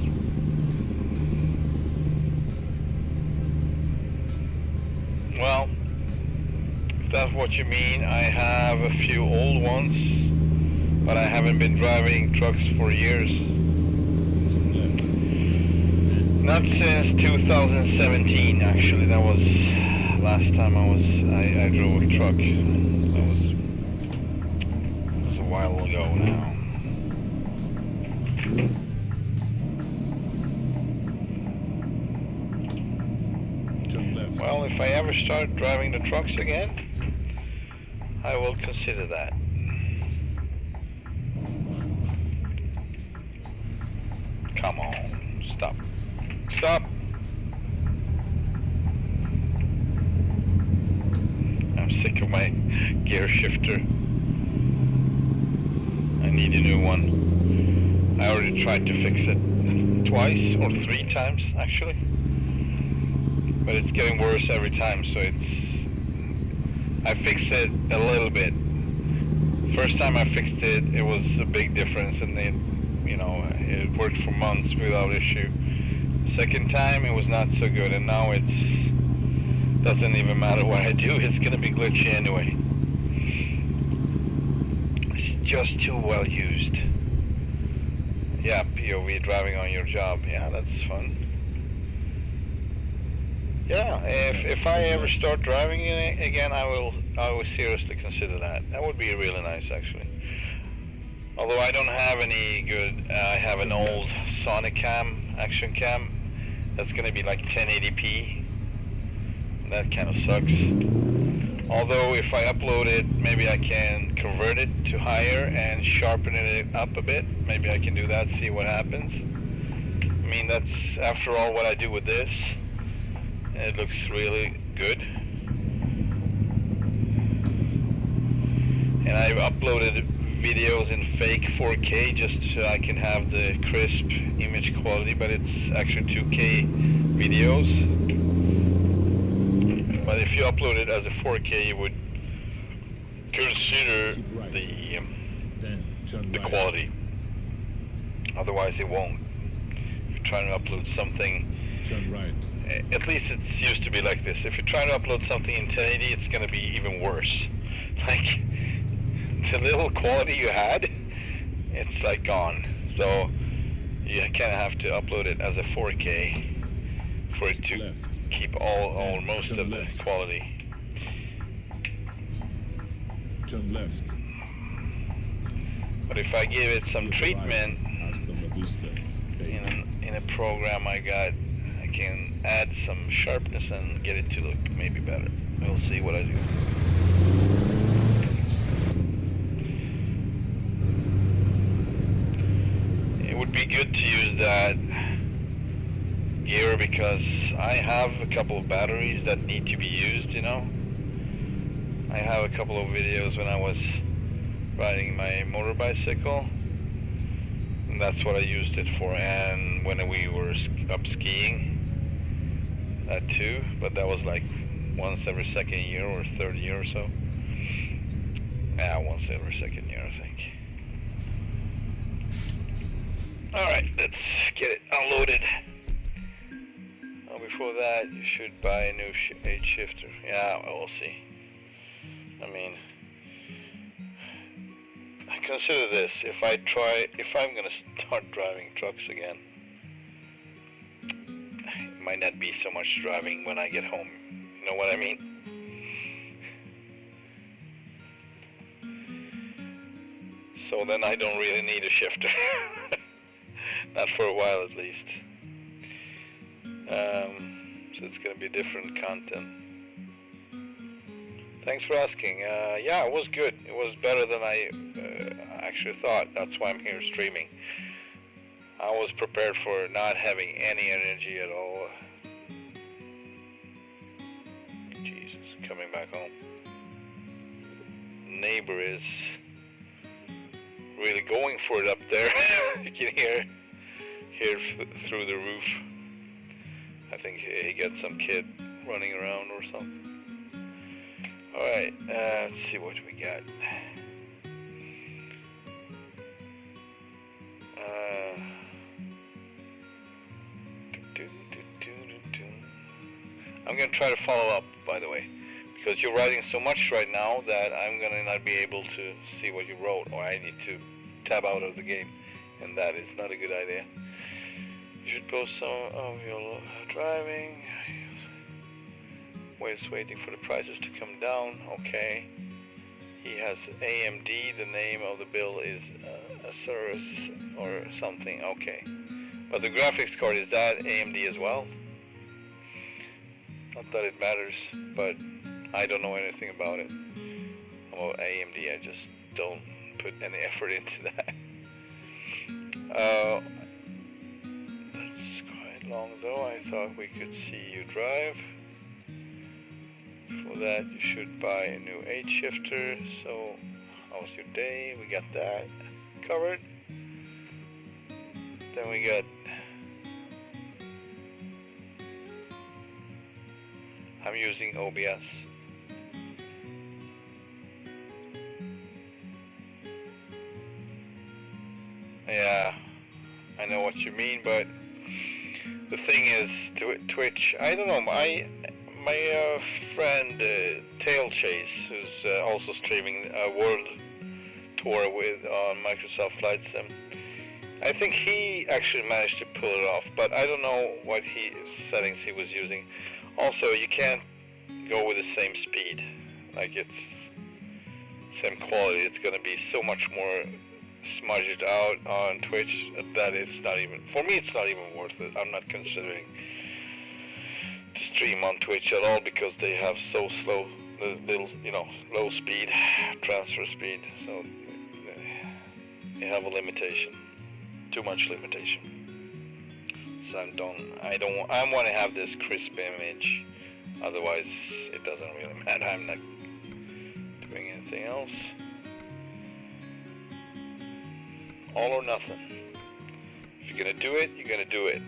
Well, if that's what you mean, I have a few old ones, but I haven't been driving trucks for years. Not since 2017, actually. That was last time I drove a truck. That was a while ago now. Well, if I ever start driving the trucks again, I will consider that. Come on, stop. Stop! I'm sick of my gear shifter. I need a new one. I already tried to fix it twice or 3 times actually. But it's getting worse every time, so I fixed it a little bit. First time I fixed it, it was a big difference, and it worked for months without issue. Second time, it was not so good, and now it doesn't even matter what I do, it's gonna be glitchy anyway. It's just too well used. Yeah, POV driving on your job, yeah, that's fun. Yeah, if I ever start driving it again, I will seriously consider that. That would be really nice, actually. Although I don't have any good, I have an old Sonic cam, action cam. That's going to be like 1080p. That kind of sucks. Although if I upload it, maybe I can convert it to higher and sharpen it up a bit. Maybe I can do that, see what happens. I mean, that's after all what I do with this. It looks really good. And I've uploaded videos in fake 4K just so I can have the crisp image quality, but it's actually 2K videos. But if you upload it as a 4K, you would consider the quality. Otherwise it won't. If you're trying to upload something, turn right. At least it used to be like this. If you're trying to upload something in 1080, it's going to be even worse. Like, the little quality you had, it's like gone. So, you kind of have to upload it as a 4K for it to keep all most of the quality. Turn left. But if I give it some treatment in a program I got, I can add some sharpness and get it to look maybe better. We'll see what I do. It would be good to use that gear because I have a couple of batteries that need to be used, you know. I have a couple of videos when I was riding my motor bicycle, and that's what I used it for, and when we were up skiing, that too, but that was like once every second year or third year or so. Yeah, once every second year, I think. Alright, let's get it unloaded. Oh, before that, you should buy a new age shifter. Yeah, well, we'll see. I mean, consider this, if I'm gonna start driving trucks again, it might not be so much driving when I get home, you know what I mean? So then I don't really need a shifter, not for a while at least. So it's gonna be different content. Thanks for asking. Yeah, it was good. It was better than I actually thought. That's why I'm here streaming. I was prepared for not having any energy at all. Jesus, coming back home. Neighbor is really going for it up there. You can hear through the roof. I think he got some kid running around or something. Alright, let's see what we got. I'm going to try to follow up, by the way, because you're writing so much right now that I'm going to not be able to see what you wrote, or I need to tab out of the game, and that is not a good idea. You should post some of your driving. Waiting for the prices to come down. Okay. He has AMD. The name of the bill is a service or something. Okay. But the graphics card, is that AMD as well? Not that it matters, but I don't know anything about it. About AMD, I just don't put any effort into that. That's quite long though. I thought we could see you drive. For that, you should buy a new 8-shifter. So, how was your day? We got that covered. Then we got... I'm using OBS. Yeah, I know what you mean, but the thing is, Twitch, I don't know, my friend Tail Chase, who's also streaming a world tour with on Microsoft Flight Sim, I think he actually managed to pull it off, but I don't know what settings he was using. Also, you can't go with the same speed, like it's same quality. It's going to be so much more smudged out on Twitch that it's not even, for me it's not even worth it. I'm not considering to stream on Twitch at all because they have so slow, little, low speed, transfer speed, so they have a limitation, too much limitation. So I want to have this crisp image, otherwise it doesn't really matter. I'm not doing anything else. All or nothing. If you're gonna do it, you're gonna do it.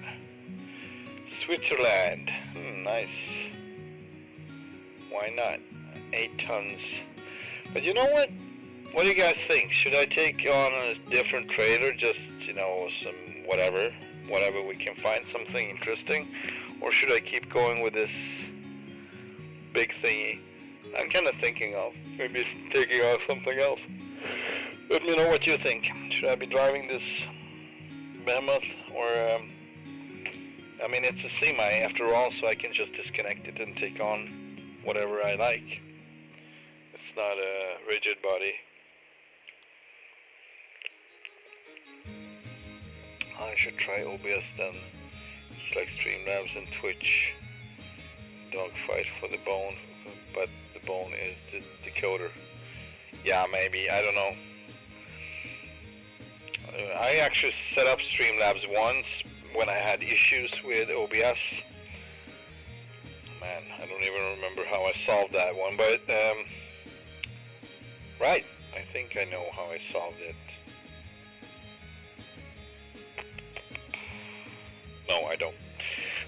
Switzerland, nice. Why not? 8 tons. But you know what? What do you guys think? Should I take on a different trailer, just some whatever we can find, something interesting, or should I keep going with this big thingy? I'm kind of thinking of maybe taking off something else. Let me know what you think. Should I be driving this behemoth, or I mean, it's a semi after all, so I can just disconnect it and take on whatever I like. It's not a rigid body. I should try OBS then. It's like Streamlabs and Twitch. Dogfight for the bone, but the bone is the decoder. Yeah, maybe, I don't know. I actually set up Streamlabs once when I had issues with OBS. Man, I don't even remember how I solved that one, but right, I think I know how I solved it. No, I don't.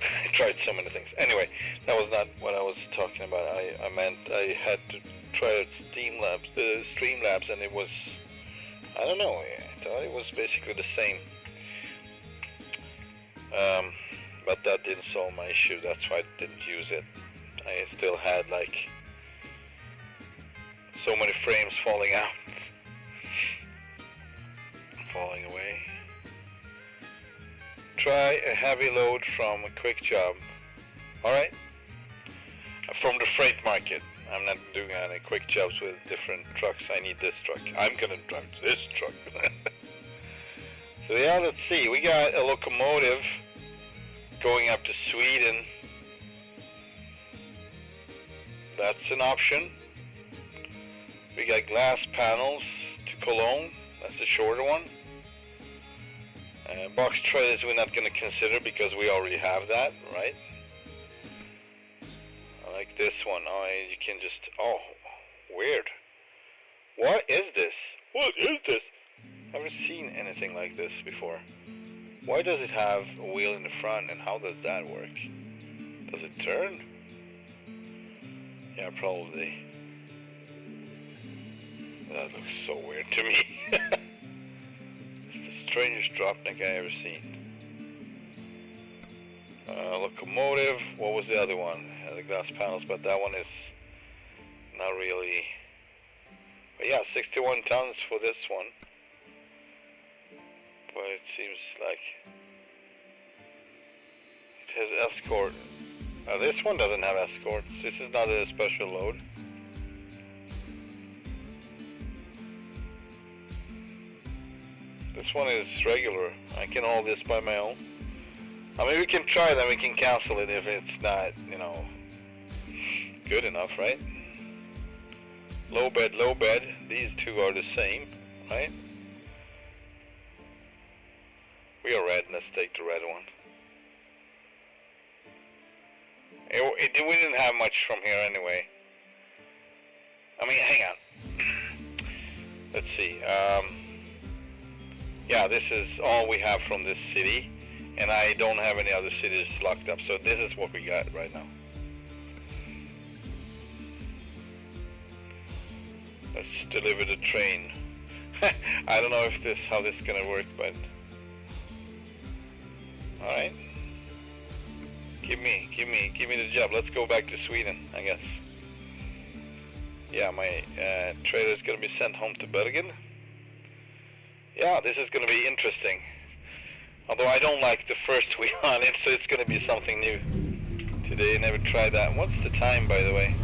I tried so many things. Anyway, that was not what I was talking about. I meant I had to try Streamlabs, and it was, I don't know, I thought it was basically the same. But that didn't solve my issue, that's why I didn't use it. I still had like so many frames falling out, falling away. Try a heavy load from a quick job. Alright? From the freight market. I'm not doing any quick jobs with different trucks. I need this truck. I'm gonna drive this truck. So yeah, let's see. We got a locomotive going up to Sweden. That's an option. We got glass panels to Cologne. That's the shorter one. Box trailers we're not going to consider because we already have that, right? I like this one. Oh, you can just... Oh, weird. What is this? What is this? I've never seen anything like this before. Why does it have a wheel in the front, and how does that work? Does it turn? Yeah, probably. That looks so weird to me. It's the strangest drop neck I ever seen. Locomotive, what was the other one? The glass panels, but that one is not really. But yeah, 61 tons for this one. But it seems like it has escort. This one doesn't have escorts. This is not a special load. This one is regular. I can haul this by my own. I mean, we can try that. We can cancel it if it's not, you know, good enough, right? Low bed, low bed. These two are the same, right? We are red. Let's take the red one. We didn't have much from here anyway. I mean, hang on. Let's see. Yeah, this is all we have from this city, and I don't have any other cities locked up, so this is what we got right now. Let's deliver the train. I don't know if how this is gonna work, but all right. Give me the job. Let's go back to Sweden, I guess. Yeah, my trailer is gonna be sent home to Bergen. Yeah, this is gonna be interesting. Although I don't like the first wheel on it, so it's gonna be something new today. I never tried that. What's the time, by the way?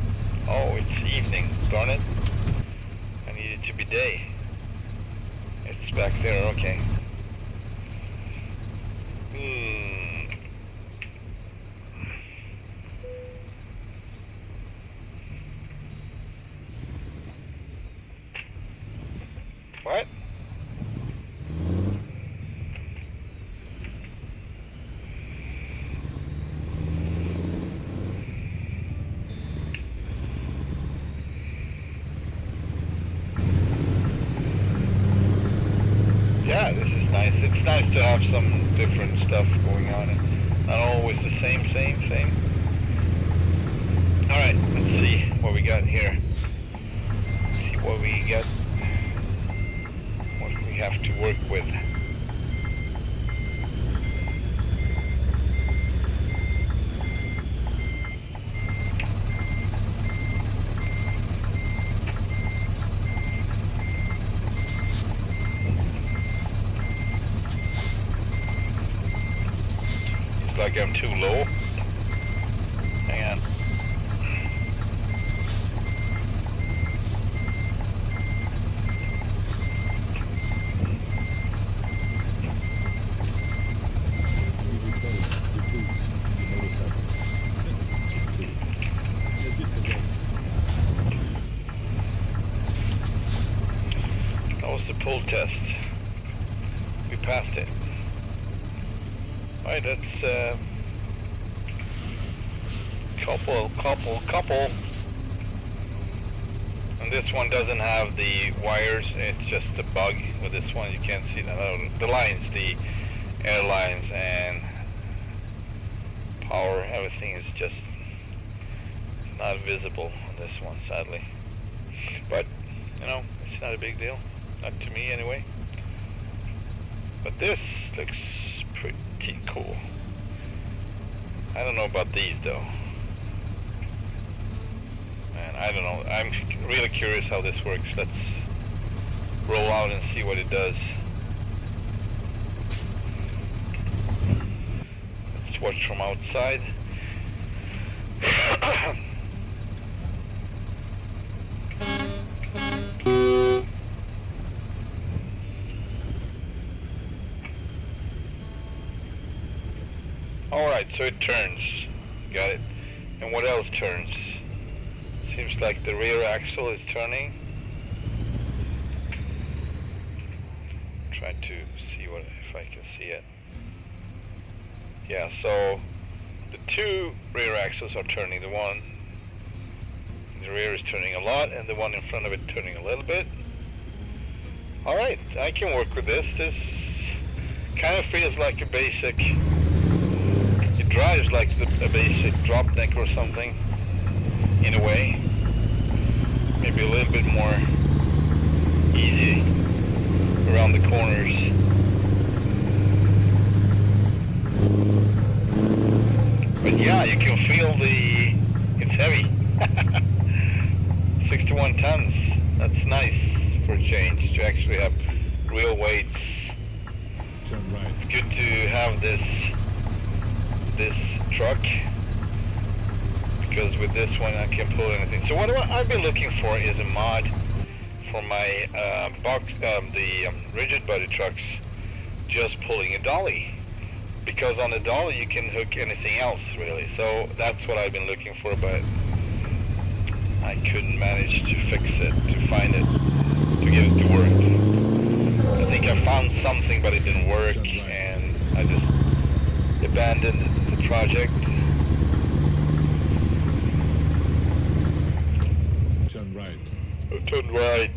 Oh, it's evening. Darn it. I need it to be day. It's back there, okay. What? Yeah, this is nice. It's nice to have some different stuff going on. Not always the same. Alright, let's see what we got here. See what we got. What we have to work with. Like I'm too low. Hang on. That was the pull test. We passed it. Alright, that's couple. And this one doesn't have the wires, it's just a bug with this one. You can't see that. The lines, the air lines and power, everything is just not visible on this one, sadly. But, you know, it's not a big deal. Not to me anyway. But this looks pretty cool. I don't know about these though. Man, I don't know. I'm really curious how this works. Let's roll out and see what it does. Let's watch from outside. Alright, so it turns. Got it. And what else turns? Seems like the rear axle is turning. Try to see if I can see it. Yeah, so the two rear axles are turning. The one in the rear is turning a lot, and the one in front of it turning a little bit. Alright, I can work with this. This kind of feels like a basic. It It drives like a basic drop deck or something, in a way. Maybe a little bit more easy around the corners. But yeah, you can feel it's heavy. 61 tons, that's nice for a change, to actually have real weights. Turn right. It's good to have this truck, because with this one I can pull anything. So what I've been looking for is a mod for my rigid body trucks, just pulling a dolly, because on the dolly you can hook anything else really. So that's what I've been looking for, but I couldn't manage to fix it, to find it, to get it to work. I think I found something but it didn't work, and I just abandoned the project. Turn right. Turn right.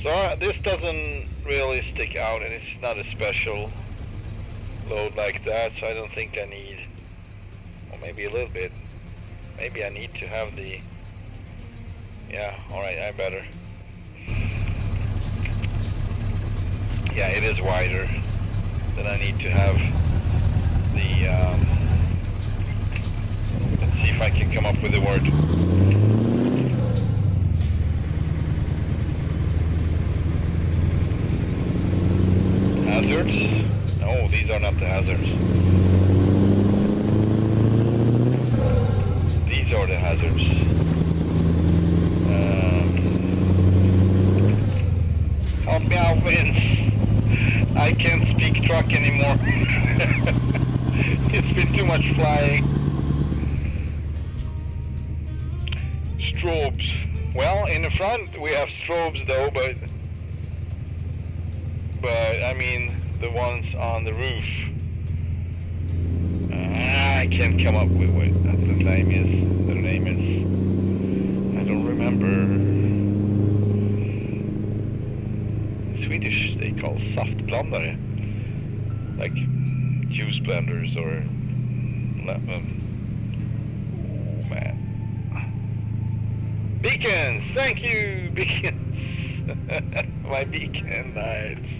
So this doesn't really stick out, and it's not a special load like that, so I don't think I need, or maybe a little bit, maybe I need to have the, yeah, alright, I better. Yeah, it is wider. Then I need to have the, let's see if I can come up with the word. Hazards? No, these are not the hazards. These are the hazards. Help me out, Vince. I can't speak truck anymore. It's been too much flying. Strobes. Well, in the front we have strobes though, but I mean the ones on the roof. I can't come up with what the name is. The name is, I don't remember. Swedish they call saftblandare, like juice blenders or lemon. Oh man. Beacons! Thank you, beacons! My beacon lights.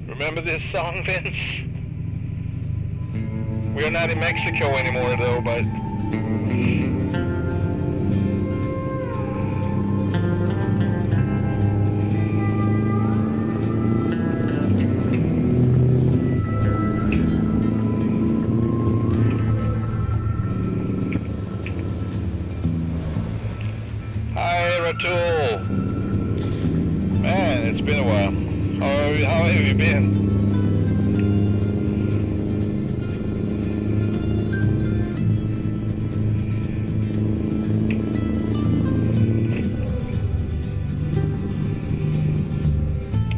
Remember this song, Vince? We are not in Mexico anymore though, but man, it's been a while. How have you been?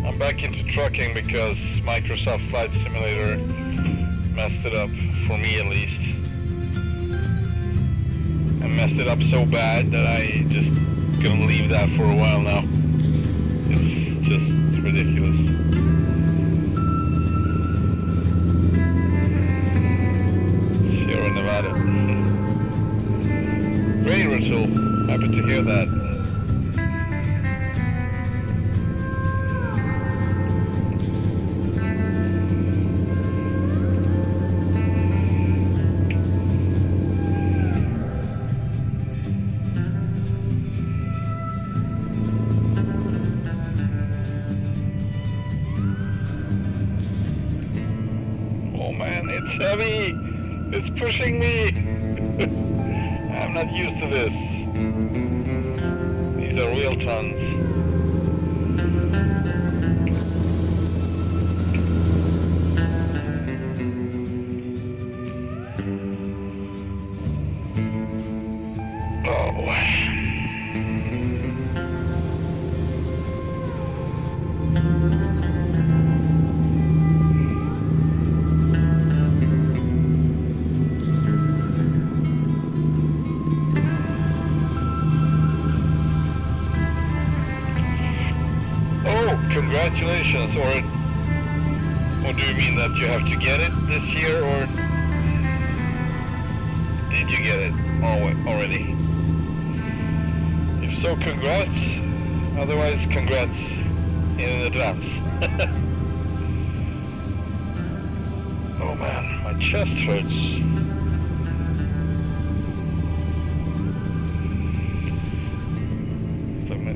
I'm back into trucking because Microsoft Flight Simulator messed it up, for me at least. I messed it up so bad that I just gonna leave that for a while now. It's just ridiculous. Sierra Nevada. Great, Russell. Happy to hear that. It's heavy! It's pushing me! I'm not used to this. These are real tons. Congratulations, or What do you mean that you have to get it this year, or did you get it already? If so, congrats. Otherwise, congrats in advance. Oh man, my chest hurts. So my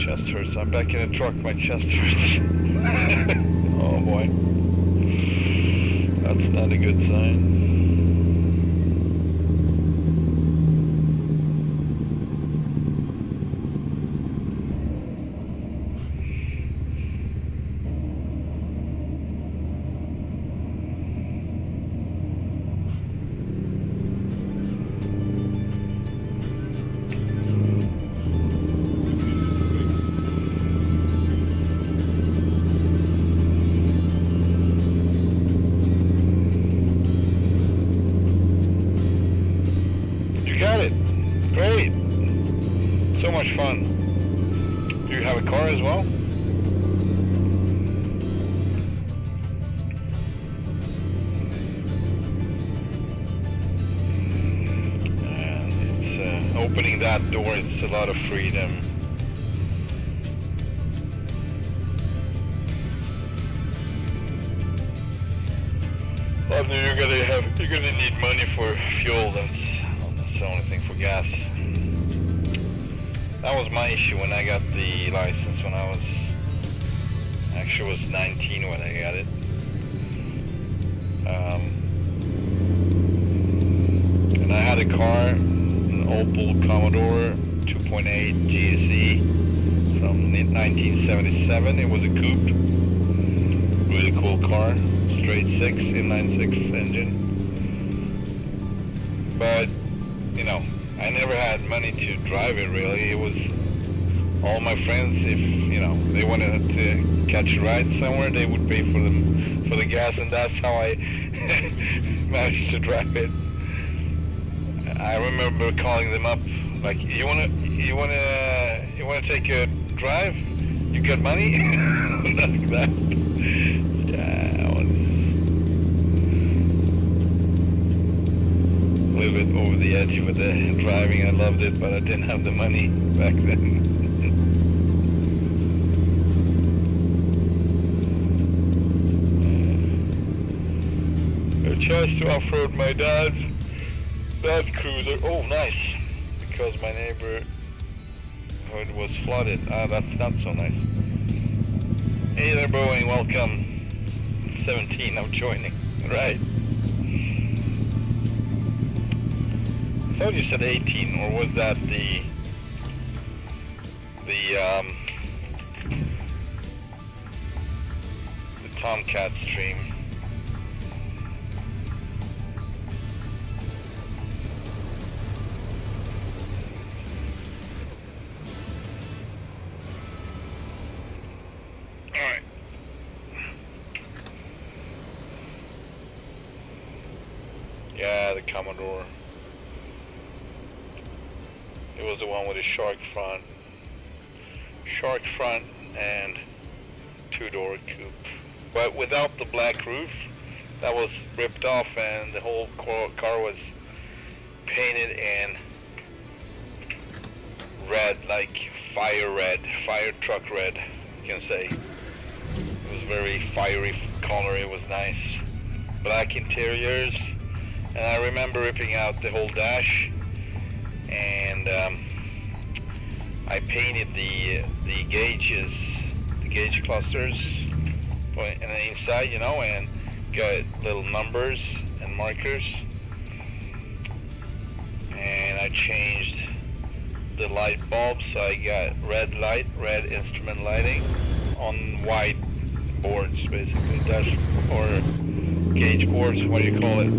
chest hurts. I'm back in the truck, my chest hurts. Oh boy. That's not a good sign. Great! So much fun. Do you have a car as well? And it's opening that door, it's a lot of freedom. Well, you're gonna need money for fuel. That's the only thing for gas. That was my issue when I got the license. When I was 19 when I got it. And I had a car, an Opel Commodore 2.8 GSE from 1977. It was a coupe, really cool car, straight 6 inline 6 engine. But you know, I never had money to drive it really. It was all my friends, if you know, they wanted to catch a ride somewhere, they would pay for the gas, and that's how I managed to drive it. I remember calling them up, like, you wanna take a drive? You got money? Like that. Yeah, I was a little bit over the edge with the driving. I loved it, but I didn't have the money back then. A chance to off-road my dad's cruiser. Oh, nice. Because my neighborhood was flooded. Ah, that's not so nice. Hey there, Boeing. Welcome. 17. I'm joining. Right. I thought you said 18, or was that the Tomcat stream? Alright. Yeah, the Commodore. It was the one with the shark front and two-door coupe, but without the black roof. That was ripped off, and the whole car was painted in red, like fire truck red, you can say. It was very fiery color. It was nice. Black interiors, and I remember ripping out the whole dash, and I painted the gauges, the gauge clusters on the inside, you know, and got little numbers and markers. And I changed the light bulbs. So I got red instrument lighting on white boards, basically, dash or gauge boards, what do you call it?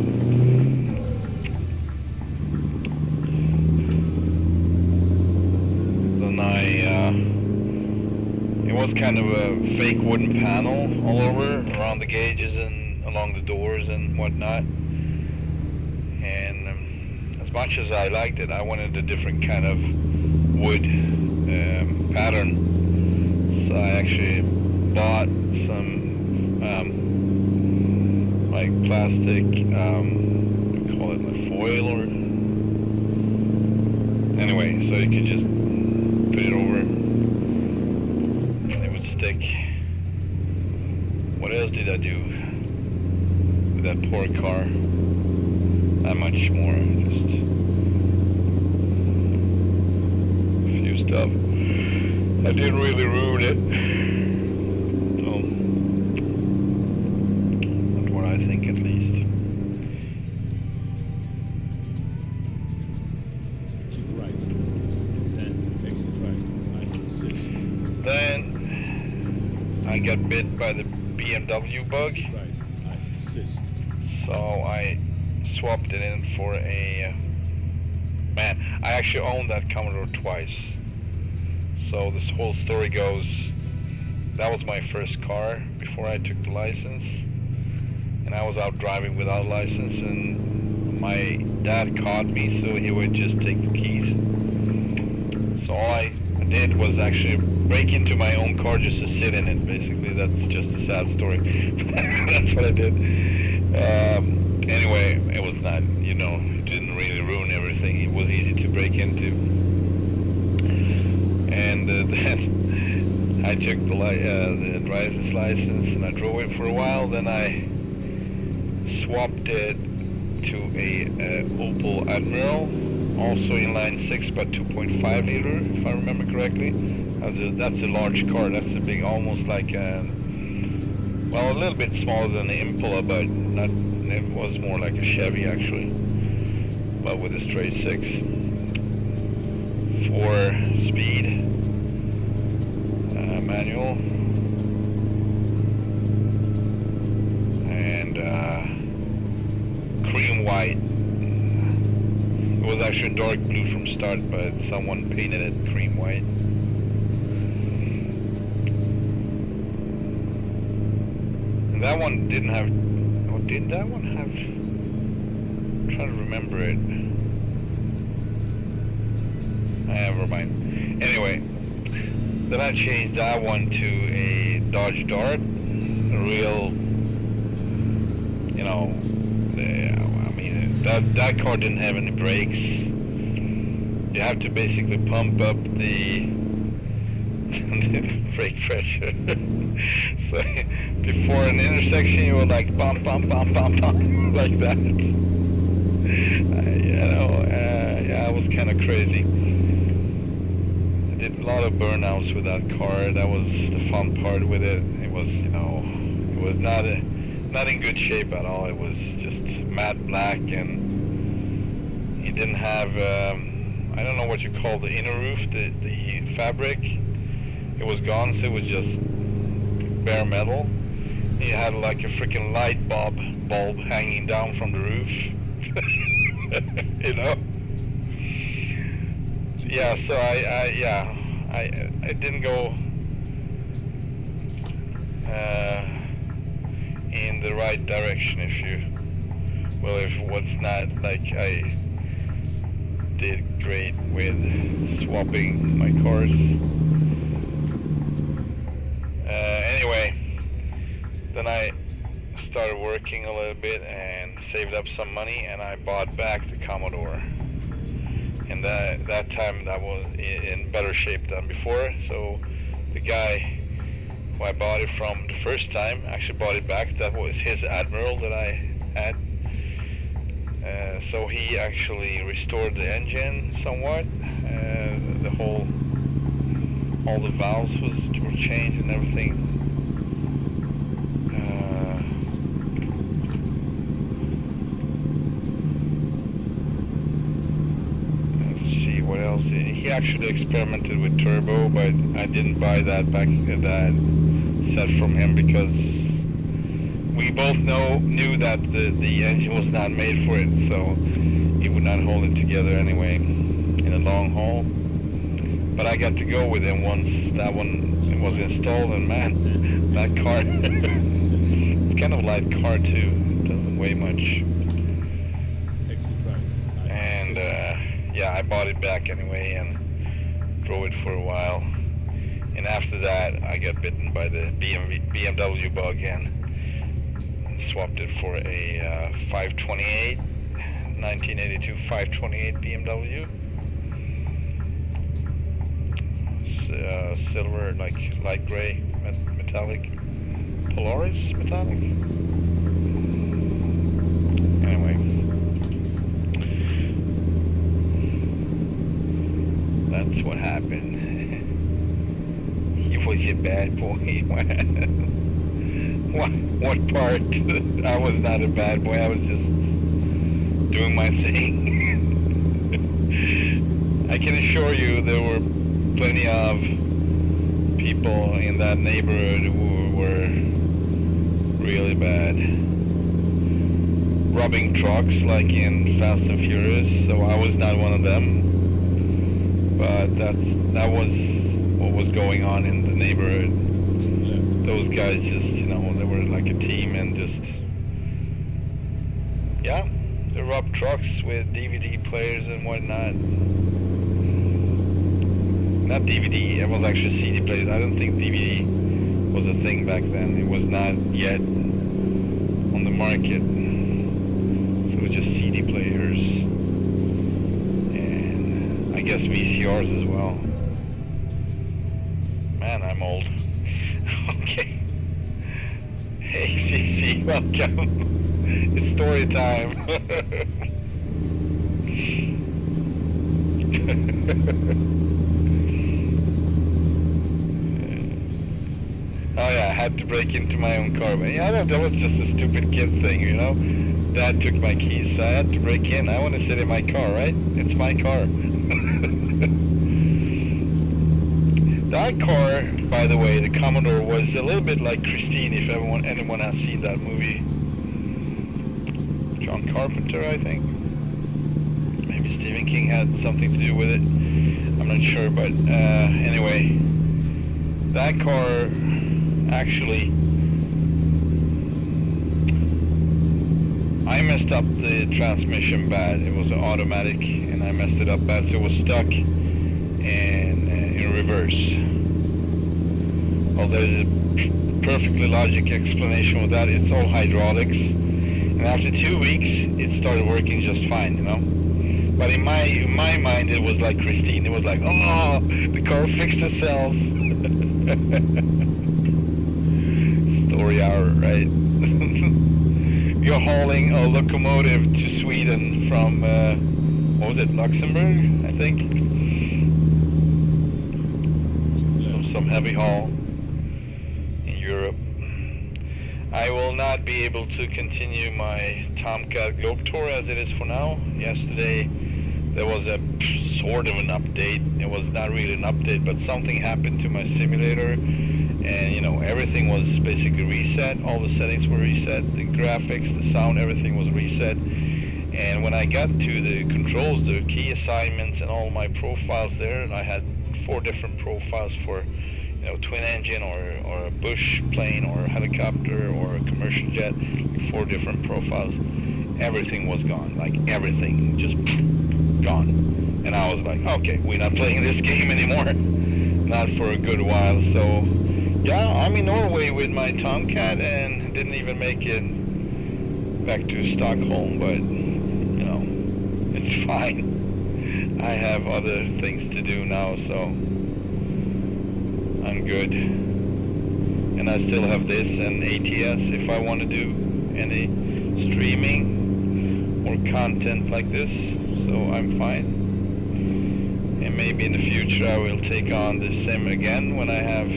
It was kind of a fake wooden panel all over, around the gauges and along the doors and whatnot. And as much as I liked it, I wanted a different kind of wood pattern. So I actually bought some like plastic, we call it like foil or... Anyway, so you can just put it over and it would stick. What else did I do with that poor car? Not much more, just a few stuff. I didn't really ruin it. So, that's what I think at least. Keep right, and then exit right. I insist. Then I got bit by the BMW bug. Exit right. I insist. So I swapped it in for a... Man, I actually owned that Commodore twice. So this whole story goes, that was my first car before I took the license. And I was out driving without license, and my dad caught me, so he would just take the keys. So all I did was actually break into my own car just to sit in it, basically. That's just a sad story. That's what I did. Anyway, it was not, you know, it didn't really ruin everything. It was easy to break into. And then I took the driver's license and I drove it for a while. Then I swapped it to a Opel Admiral, also inline 6 but 2.5 liter, if I remember correctly. That's a large car. That's a big, almost like a, well, a little bit smaller than the Impala, but not. It was more like a Chevy actually, but with a straight 6. 4-speed manual, and cream white. It was actually dark blue from start, but someone painted it cream white. And that one didn't have... Did that one have... I'm trying to remember it. Never mind. Anyway, then I changed that one to a Dodge Dart. A real, you know, I mean, that car didn't have any brakes. You have to basically pump up the brake pressure. So before an intersection, you would like bump, bump, bump, bump, bump, like that. Yeah, it was kind of crazy. I did a lot of burnouts with that car. That was the fun part with it. It was, you know, it was not in good shape at all. It was just matte black, and it didn't have, I don't know what you call the inner roof, the fabric. It was gone, so it was just bare metal. He had like a freaking light bulb hanging down from the roof. You know? Yeah, so I didn't go in the right direction, if it was not like I did great with swapping my cars. Anyway, then I started working a little bit and saved up some money, and I bought back the Commodore. And that time that was in better shape than before. So the guy who I bought it from the first time actually bought it back. That was his Admiral that I had. So he actually restored the engine somewhat. All the valves were changed and everything. What else? He actually experimented with turbo, but I didn't buy that set from him because we both knew that the engine was not made for it, so he would not hold it together anyway in a long haul. But I got to go with him once that one was installed, and man, that car, it's kind of a light car too, it doesn't weigh much. And yeah, I bought it back anyway and drove it for a while. And after that, I got bitten by the BMW bug and swapped it for a 528, 1982 528 BMW. Silver, like light gray, metallic, Polaris metallic. Anyway, that's what happened. He was a bad boy. What part? I was not a bad boy. I was just doing my thing. I can assure you there were plenty of people in that neighborhood who were really bad. Robbing trucks like in Fast and Furious, so I was not one of them. But that was what was going on in the neighborhood. Those guys just, you know, they were like a team and just, yeah, they robbed trucks with DVD players and whatnot. Not DVD, it was actually CD players. I don't think DVD was a thing back then. It was not yet on the market. So it was just CD players. And I guess VCRs as well. Man, I'm old. Okay. Hey, CC, welcome. It's story time. Oh yeah, I had to break into my own car. But yeah, that was just a stupid kid thing, you know? Dad took my keys, so I had to break in. I want to sit in my car, right? It's my car. That car, by the way, the Commodore, was a little bit like Christine, if anyone has seen that movie. John Carpenter, I think. Maybe Stephen King had something to do with it. I'm not sure, but anyway, that car actually, I messed up the transmission bad. It was an automatic, and I messed it up bad, so it was stuck in reverse. Well, there's a perfectly logic explanation of that. It's all hydraulics, and after 2 weeks, it started working just fine, you know. But in my mind, it was like Christine. It was like, oh, the car fixed itself. Story hour, right? You're hauling a locomotive to Sweden from, what was it, Luxembourg, I think? Some heavy haul in Europe. I will not be able to continue my Tomcat Globe Tour as it is for now. Yesterday there was a sort of an update. It was not really an update, but something happened to my simulator, and you know, everything was basically reset. All the settings were reset, the graphics, the sound, everything was reset. And when I got to the controls, the key assignments and all my profiles there, I had 4 different profiles for, you know, twin engine or a bush plane or a helicopter or a commercial jet, 4 different profiles. Everything was gone, like everything, just gone. And I was like, okay, we're not playing this game anymore. Not for a good while. So yeah, I'm in Norway with my Tomcat and didn't even make it back to Stockholm, but you know, it's fine. I have other things to do now, so I'm good. And I still have this and ATS if I want to do any streaming or content like this, so I'm fine. And maybe in the future I will take on the sim again when I have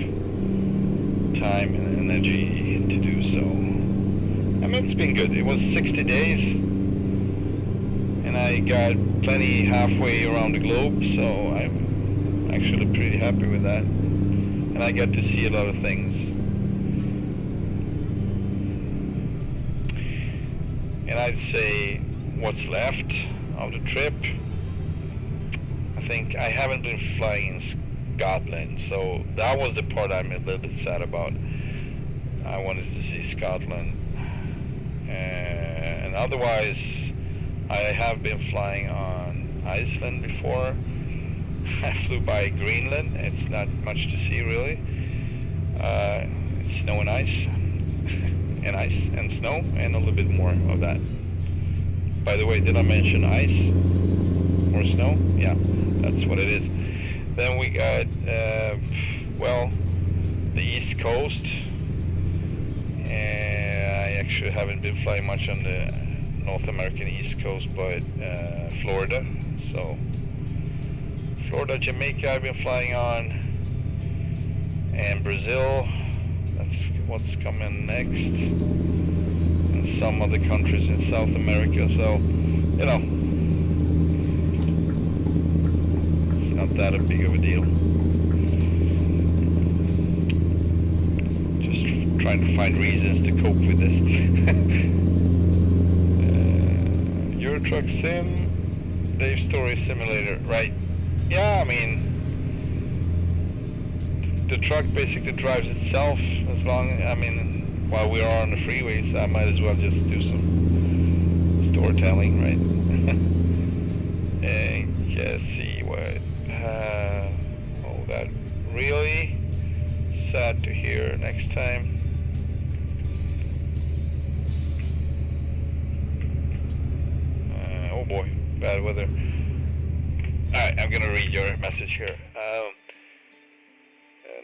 time and energy to do so. I mean, it's been good. It was 60 days and I got plenty halfway around the globe, so I'm actually pretty happy with that. And I got to see a lot of things. And I'd say what's left of the trip, I think I haven't been flying in Scotland, so that was the part I'm a little bit sad about. I wanted to see Scotland. And otherwise, I have been flying on Iceland before. I flew by Greenland. It's not much to see really. It's snow and ice. and ice and snow and a little bit more of that. By the way, did I mention ice or snow? Yeah, that's what it is. Then we got, well, the East Coast. I actually haven't been flying much on the North American East Coast, but Florida. So Florida, Jamaica I've been flying on, and Brazil, that's what's coming next, and some other countries in South America. So, you know, it's not that a big of a deal. Just trying to find reasons to cope with this. Euro Truck Sim, Dave Story Simulator, right? Yeah, I mean, the truck basically drives itself as long, I mean, while we are on the freeways, I might as well just do some storytelling, right? And see what, oh, that really sad to hear. Next time. Oh boy, bad weather. Alright, I'm gonna read your message here.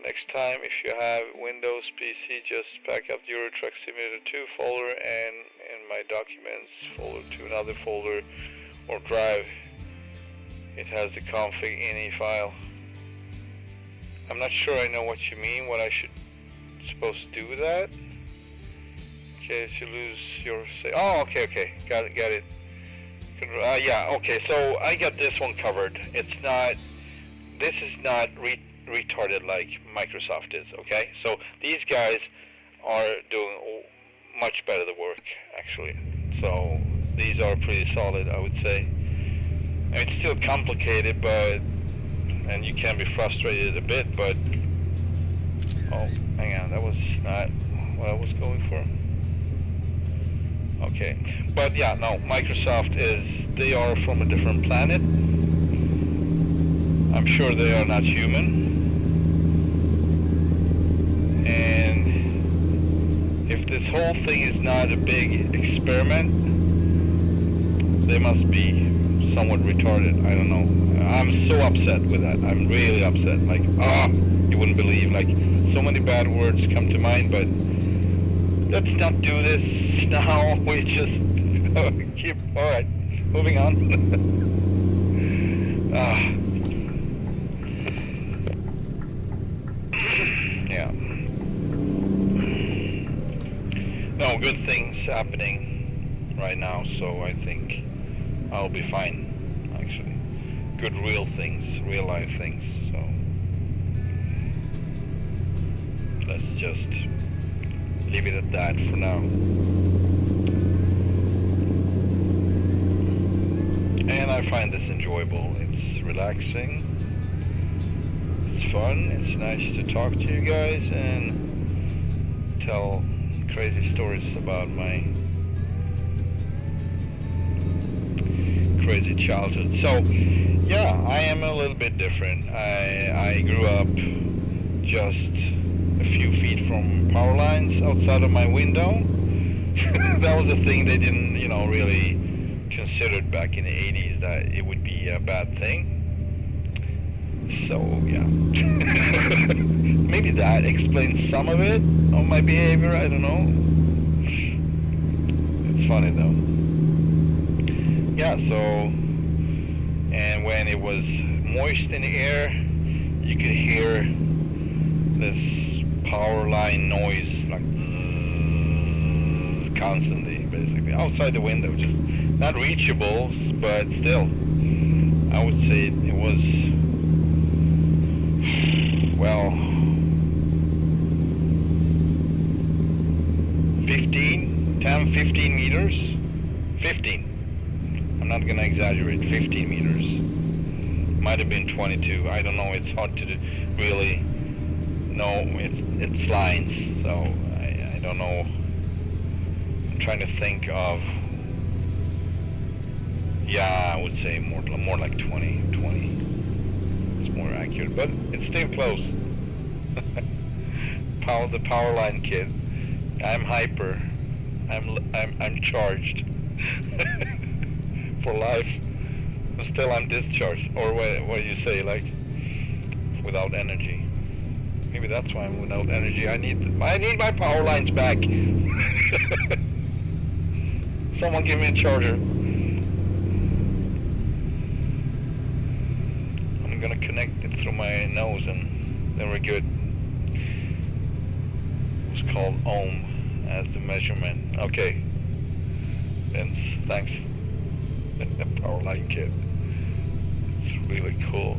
Next time, if you have Windows PC, just back up the Euro Truck Simulator 2 folder and in my documents folder to another folder or drive. It has the config ini file. I'm not sure I know what you mean, what I should supposed to do with that. In case you lose your oh, okay, got it. Yeah, okay, so I got this one covered. This is not retarded like Microsoft is, okay? So these guys are doing much better the work, actually. So these are pretty solid, I would say. And it's still complicated, but, and you can be frustrated a bit, but, oh, hang on, that was not what I was going for. Okay, but yeah, no, Microsoft they are from a different planet. I'm sure they are not human. And if this whole thing is not a big experiment, they must be somewhat retarded. I don't know. I'm so upset with that. I'm really upset. Like, you wouldn't believe. Like, so many bad words come to mind, but let's not do this now. We just keep, alright, moving on. Yeah. No, good things happening right now, so I think I'll be fine, actually. Good real things, real life things, so let's just leave it at that for now. And I find this enjoyable. It's relaxing. It's fun. It's nice to talk to you guys and tell crazy stories about my crazy childhood. So, yeah, I am a little bit different. I grew up just a few feet from power lines outside of my window. That was a thing they didn't, really considered back in the 80s, that it would be a bad thing. So, yeah. Maybe that explains some of it, of my behavior, I don't know. It's funny though. Yeah, so, and when it was moist in the air, you could hear this power line noise, like constantly, basically, outside the window, just not reachable, but still, I would say it was, well, 15 meters, 15, I'm not gonna exaggerate, 15 meters, might have been 22, I don't know, it's hard to really know, it's lines, so I don't know, I'm trying to think of, yeah, I would say more like 20, it's more accurate, but it's still close. The power line kid, I'm hyper, I'm charged for life. But still, I'm discharged, or what you say, like without energy. Maybe that's why I'm without energy. I need my power lines back. Someone give me a charger. I'm gonna connect it through my nose, and then we're good. It's called ohm as the measurement. Okay. Vince, thanks. Power line kit. It's really cool.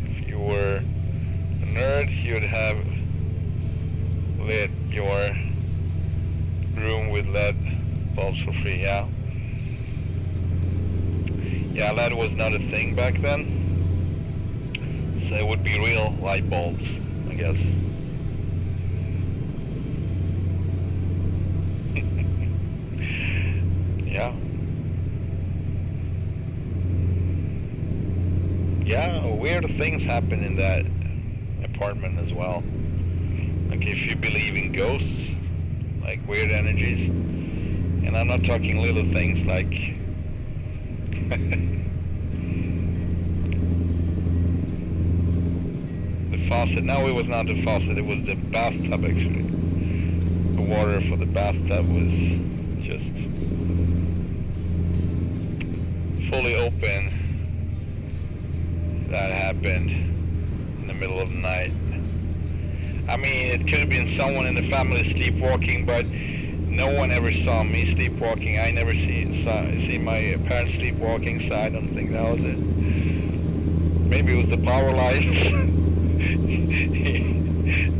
If you were a nerd, you'd have lit your room with LED bulbs for free. Yeah. Yeah, LED was not a thing back then. So it would be real light bulbs, I guess. Yeah. Yeah, weird things happen in that apartment as well. Like if you believe in ghosts, like weird energies, and I'm not talking little things like the faucet. No, it was not the faucet, it was the bathtub actually. The water for the bathtub was just fully open. That happened in the middle of the night. I mean, it could have been someone in the family sleepwalking, but no one ever saw me sleepwalking. I never see my parents sleepwalking, so I don't think that was it. Maybe it was the power lines.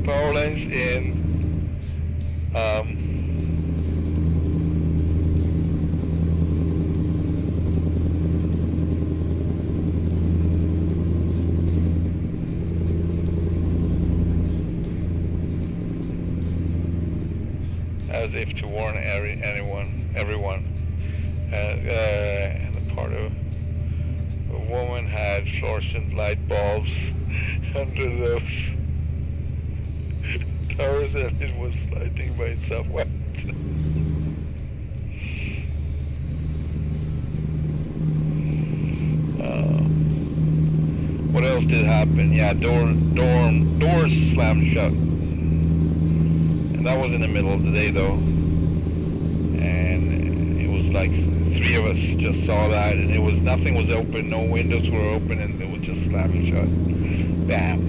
Power lines in as if to warn everyone. And the part of a woman had fluorescent light bulbs under those towers, and it was lighting by itself. What? What else did happen? Yeah, doors slammed shut. And that was in the middle of the day though. And it was like 3 of us just saw that, and nothing was open, no windows were open, and it was just slammed shut. Bam.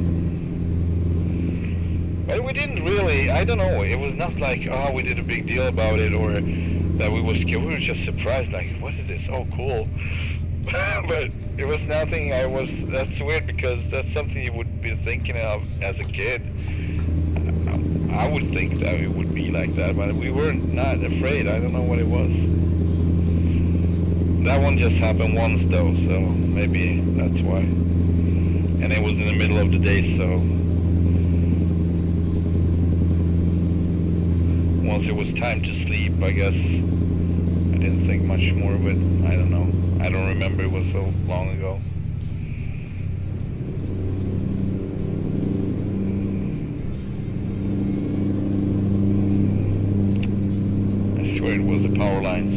But we didn't really, I don't know, it was not like, oh, we did a big deal about it, or that we were scared. We were just surprised, like, what is this? Oh, cool. But it was nothing. That's weird, because that's something you would be thinking of as a kid. I would think that it would be like that, but we were not afraid. I don't know what it was. That one just happened once though, so maybe that's why. And it was in the middle of the day, so once it was time to sleep, I guess I didn't think much more of it. I don't know. I don't remember, it was so long ago. I swear it was the power lines.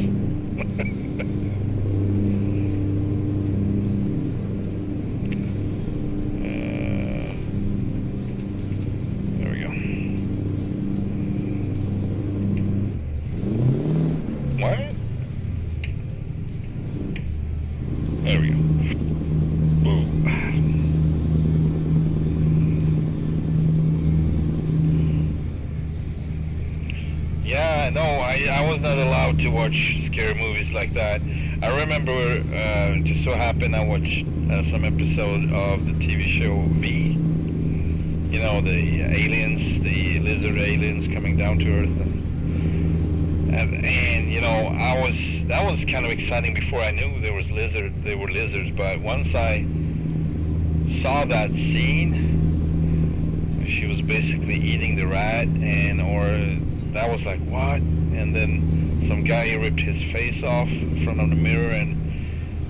There we go. What? There we go. Whoa. Yeah, no, I was not allowed to watch scary movies like that. I remember, just so happened I watched some episode of the TV show V. You know, the aliens, the lizard aliens coming down to Earth. And you know, that was kind of exciting before I knew they were lizards, but once I saw that scene, she was basically eating the rat, that was like, what? And then some guy ripped his face off in front of the mirror, and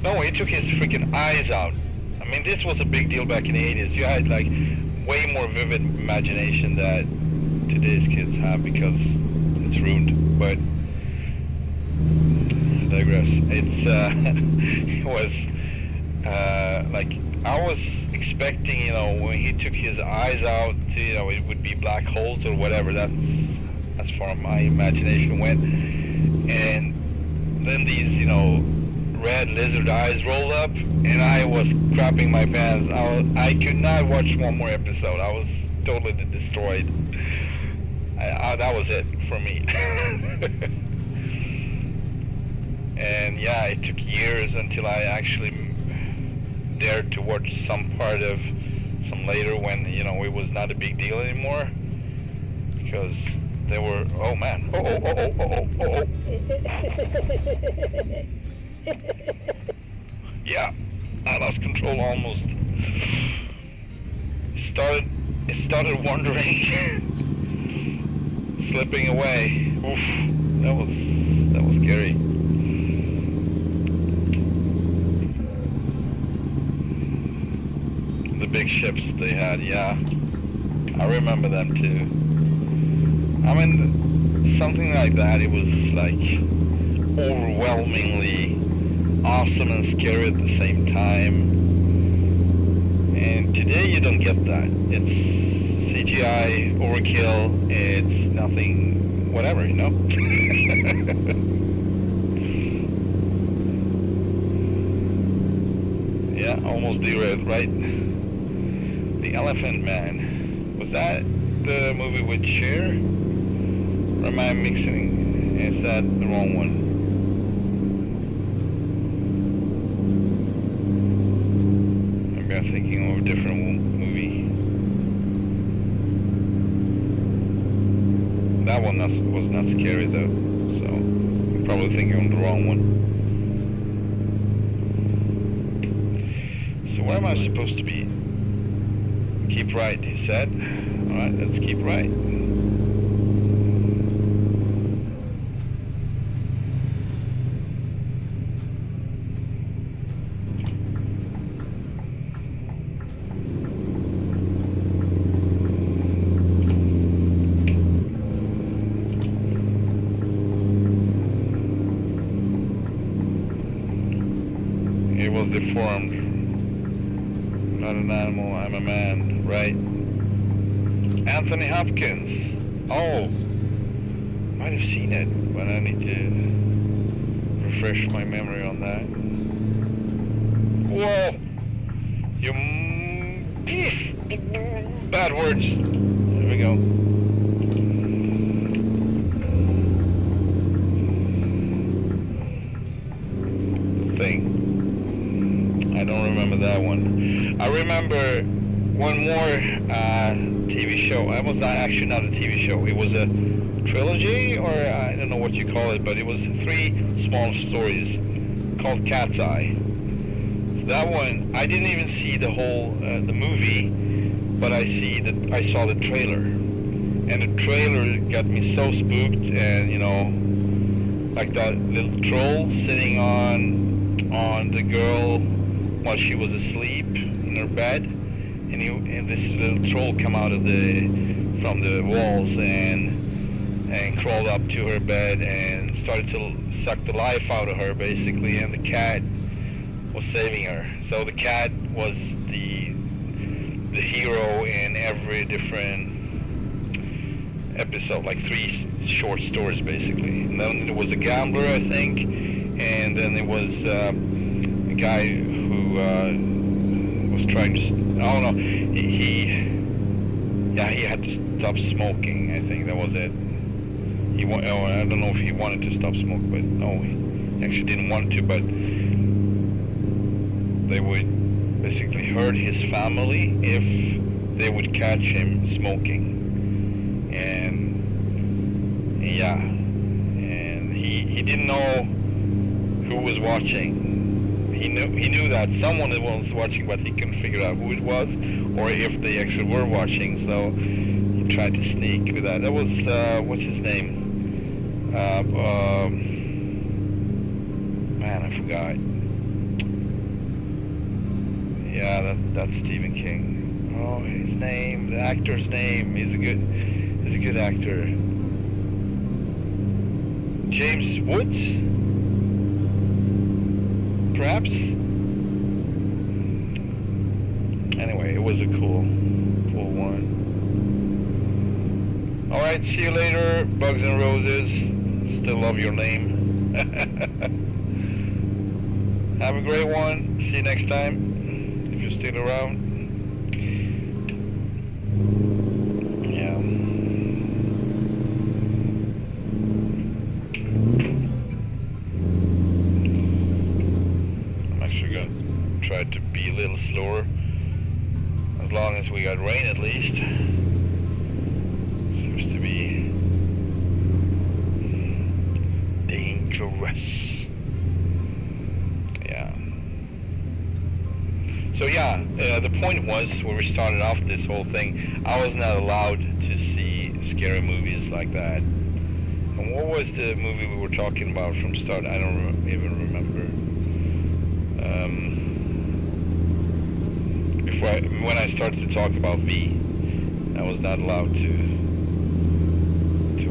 no, he took his freaking eyes out. I mean, this was a big deal back in the 80s. You had like way more vivid imagination that today's kids have, because it's ruined. But digress. It's it was like I was expecting, you know, when he took his eyes out, you know, it would be black holes or whatever. That's as far as my imagination went. And then these, you know, red lizard eyes rolled up, and I was crapping my pants. I could not watch one more episode. I was totally destroyed. That was it for me. And yeah, it took years until I actually dared to watch some part of some later when, you know, it was not a big deal anymore, because they were, oh man, oh. Yeah, I lost control almost. It started wandering, slipping away. Oof, that was scary. The big ships they had, yeah, I remember them too. I mean, something like that, it was like overwhelmingly awesome and scary at the same time. And today you don't get that. It's CGI, overkill, it's nothing, whatever, you know? Yeah, almost derailed, right? The Elephant Man. Was that the movie with Cher? Or am I mixing? Is that the wrong one? Maybe I'm thinking of a different movie. That one was not scary though, so I'm probably thinking of the wrong one. So where am I supposed to be? Keep right, he said. Alright, let's keep right. It was deformed. Not an animal, I'm a man, right? Anthony Hopkins. Oh, might have seen it, but I need to refresh my memory on that. Whoa! You bad words. There we go. Thing. I don't remember that one. I remember one more TV show. It was actually not a TV show. It was a trilogy, or I don't know what you call it, but it was 3 small stories called Cat's Eye. So that one, I didn't even see the whole the movie, but I saw the trailer, and the trailer got me so spooked. And you know, like that little troll sitting on the girl while she was asleep in her bed, and this little troll come out of from the walls and crawled up to her bed and started to suck the life out of her, basically, and the cat was saving her. So the cat was the hero in every different episode, like 3 short stories, basically. And then there was a gambler, I think, and then there was a guy who was trying to, I don't know, he had to stop smoking. I think that was it. I don't know if he wanted to stop smoking, but no, he actually didn't want to. But they would basically hurt his family if they would catch him smoking. And yeah, and he didn't know who was watching. He knew that someone was watching, but he couldn't figure out who it was, or if they actually were watching. So he tried to sneak with that. That was what's his name? Man, I forgot. Yeah, that's Stephen King. Oh, his name, the actor's name. He's a good actor. James Woods, perhaps. Anyway, it was a cool one. All right, see you later, Bugs and Roses. Still love your name. Have a great one. See you next time, if you're still around. Yeah. I'm actually going to try to be a little slower, as long as we got rain at least. Seems to be dangerous. Yeah. So yeah, the point was, when we started off this whole thing, I was not allowed to see scary movies like that. And what was the movie we were talking about from start? I don't even remember. When I started to talk about V, I was not allowed to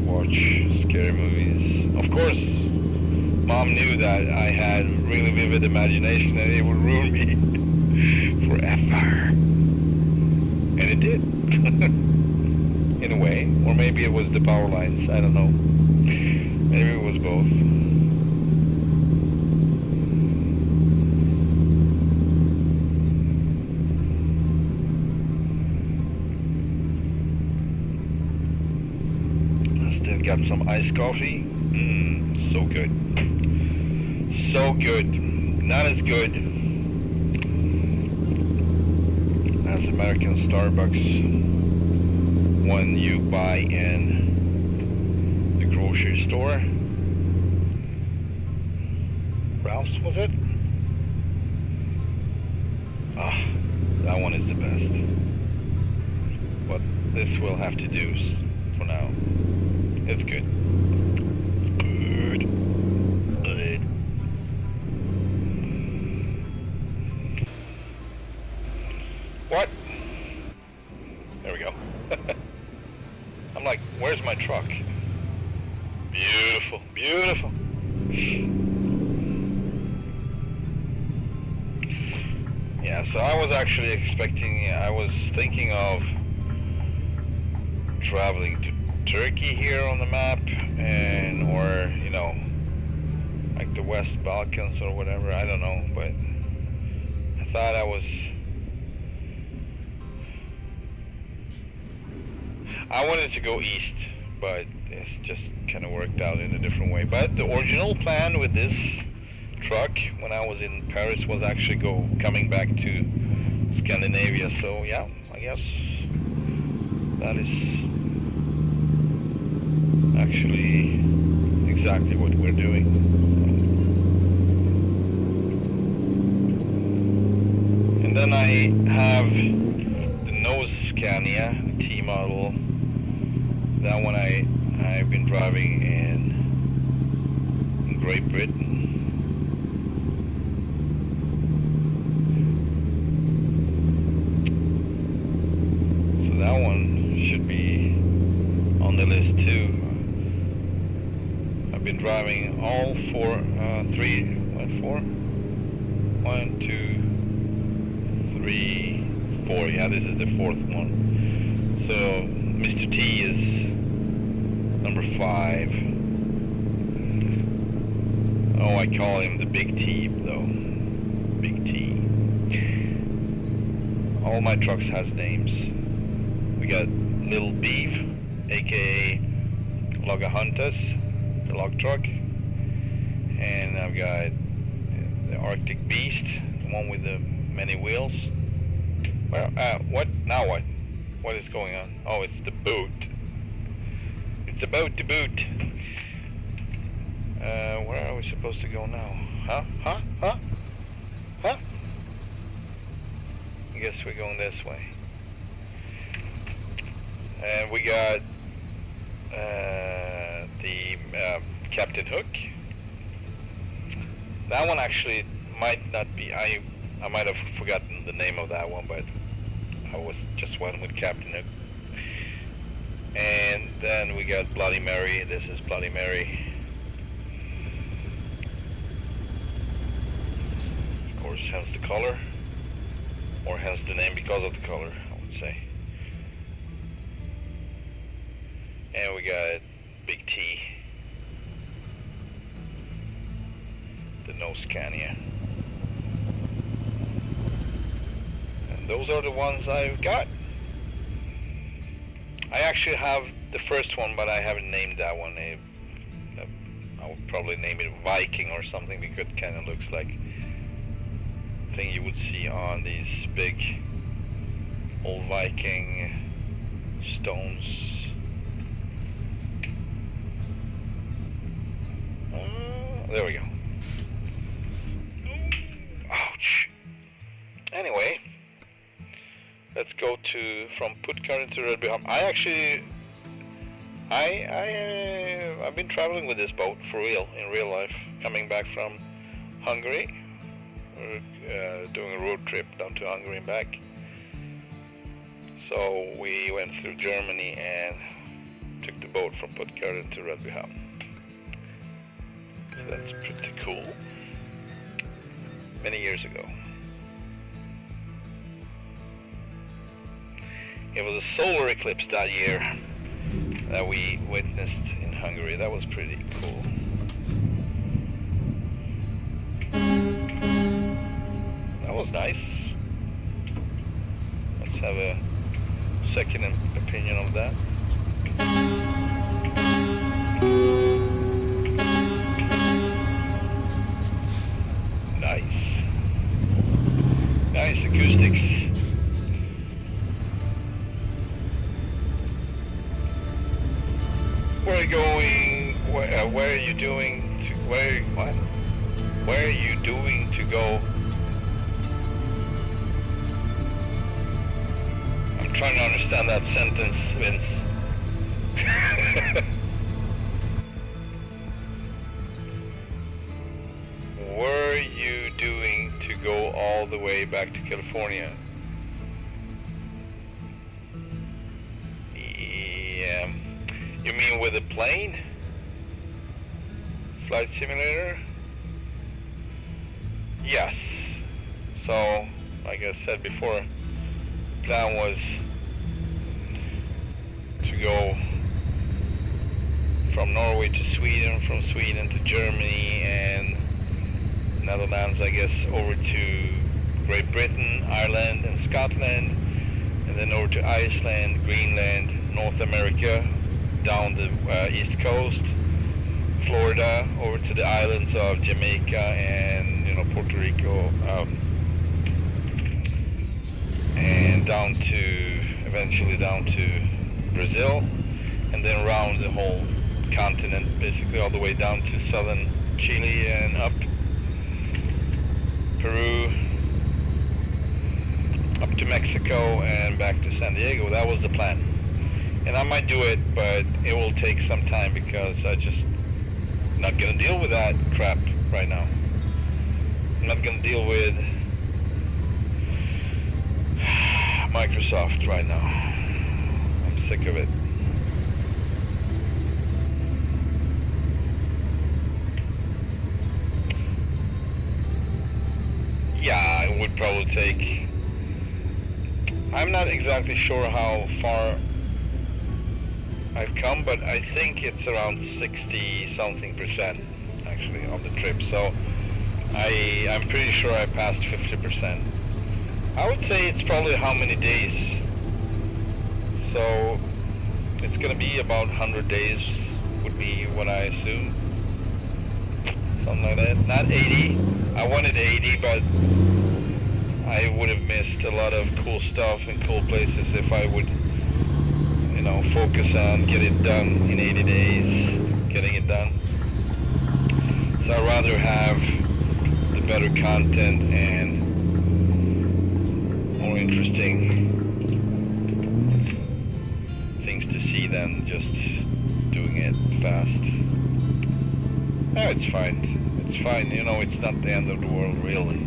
watch scary movies. Of course, Mom knew that I had really vivid imagination and it would ruin me forever. And it did. In a way. Or maybe it was the power lines, I don't know. Maybe it was both. Got some iced coffee. So good. So good. Not as good as American Starbucks one you buy in the grocery store. Ralph's, was it? Ah, that one is the best. But this will have to do for now. It's good. Good. Good. What? There we go. I'm like, where's my truck? Beautiful. Beautiful. Yeah, so I was actually I was thinking of traveling to Turkey here on the map, and or like the West Balkans or whatever, I don't know, but I thought I wanted to go east, but it's just kind of worked out in a different way. But the original plan with this truck when I was in Paris was actually coming back to Scandinavia, so yeah, I guess that is actually exactly what we're doing. And then I have the nose Scania T model. That one I've been driving in Great Britain. So that one should be on the list too. Been driving all four. 1, 2, 3, 4. Yeah, this is the fourth one. So Mr. T is number 5. Oh, I call him the Big T though. Big T. All my trucks has names. We got Little Beef, aka Logahuntas, the log truck, and I've got the Arctic Beast, the one with the many wheels. Well, what? Now what? What is going on? Oh, it's the boot. It's about the boot. Where are we supposed to go now? Huh? I guess we're going this way. And we got the Captain Hook. That one actually might not be, I might have forgotten the name of that one, but I was just went with Captain Hook. And then we got Bloody Mary. This is Bloody Mary. course, hence the color, or hence the name because of the color, I would say. And we got big T, the no Scania. And those are the ones I've got. I actually have the first one, but I haven't named that one. I would probably name it Viking or something, because it kind of looks like thing you would see on these big old Viking stones. There we go. Ouch. Anyway, let's go from Puttgarden to Rödbyhavn. I've been traveling with this boat for real, in real life, coming back from Hungary. We're doing a road trip down to Hungary and back. So we went through Germany and took the boat from Puttgarden to Rödbyhavn. So that's pretty cool. Many years ago. It was a solar eclipse that year that we witnessed in Hungary. That was pretty cool. That was nice. Let's have a second opinion of that. Nice acoustics. Where are you going? Where are you doing to? Where are you doing to go? I'm trying to understand that sentence, Vince. Where are you doing to go all the way back to California? Yeah. You mean with a plane? Flight simulator? Yes. So, like I said before, plan was to go from Norway to Sweden, from Sweden to Germany, and Netherlands, I guess, over to Great Britain, Ireland, and Scotland, and then over to Iceland, Greenland, North America, down the East Coast, Florida, over to the islands of Jamaica and Puerto Rico, and eventually down to Brazil, and then around the whole continent, basically all the way down to southern Chile and up Peru, up to Mexico and back to San Diego. That was the plan. And I might do it, but it will take some time because I just not going to deal with that crap right now. I'm not going to deal with Microsoft right now. I'm sick of it. Yeah, it would probably take... I'm not exactly sure how far I've come, but I think it's around 60-something% actually on the trip. So I'm pretty sure I passed 50%. I would say it's probably how many days. So it's going to be about 100 days would be what I assume. Something like that. Not 80. I wanted 80, but I would have missed a lot of cool stuff and cool places if I would, focus on get it done in 80 days, getting it done. So I'd rather have the better content and more interesting things to see than just doing it fast. No, it's fine. It's fine. It's not the end of the world, really.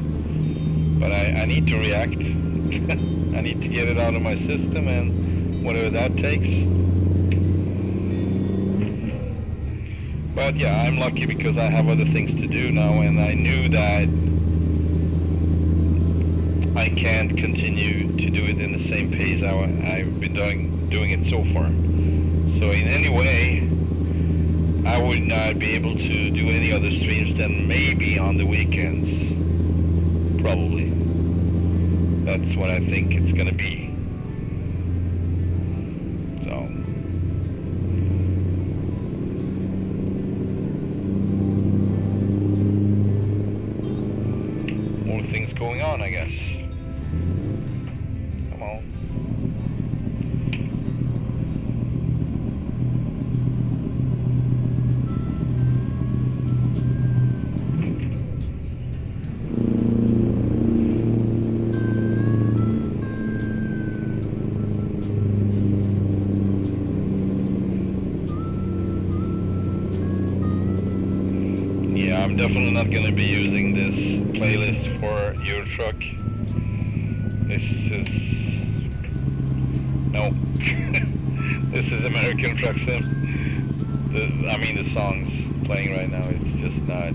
But I need to react. I need to get it out of my system, and whatever that takes. But yeah, I'm lucky because I have other things to do now, and I knew that I can't continue to do it in the same pace I've been doing it so far. So in any way, I would not be able to do any other streams than maybe on the weekends. Probably. That's what I think it's gonna be. So. More things going on, I guess. Come on. Yeah, I'm definitely not going to be using this playlist for Euro Truck. This is... No. This is American Truck Sim. I mean the songs playing right now, it's just not...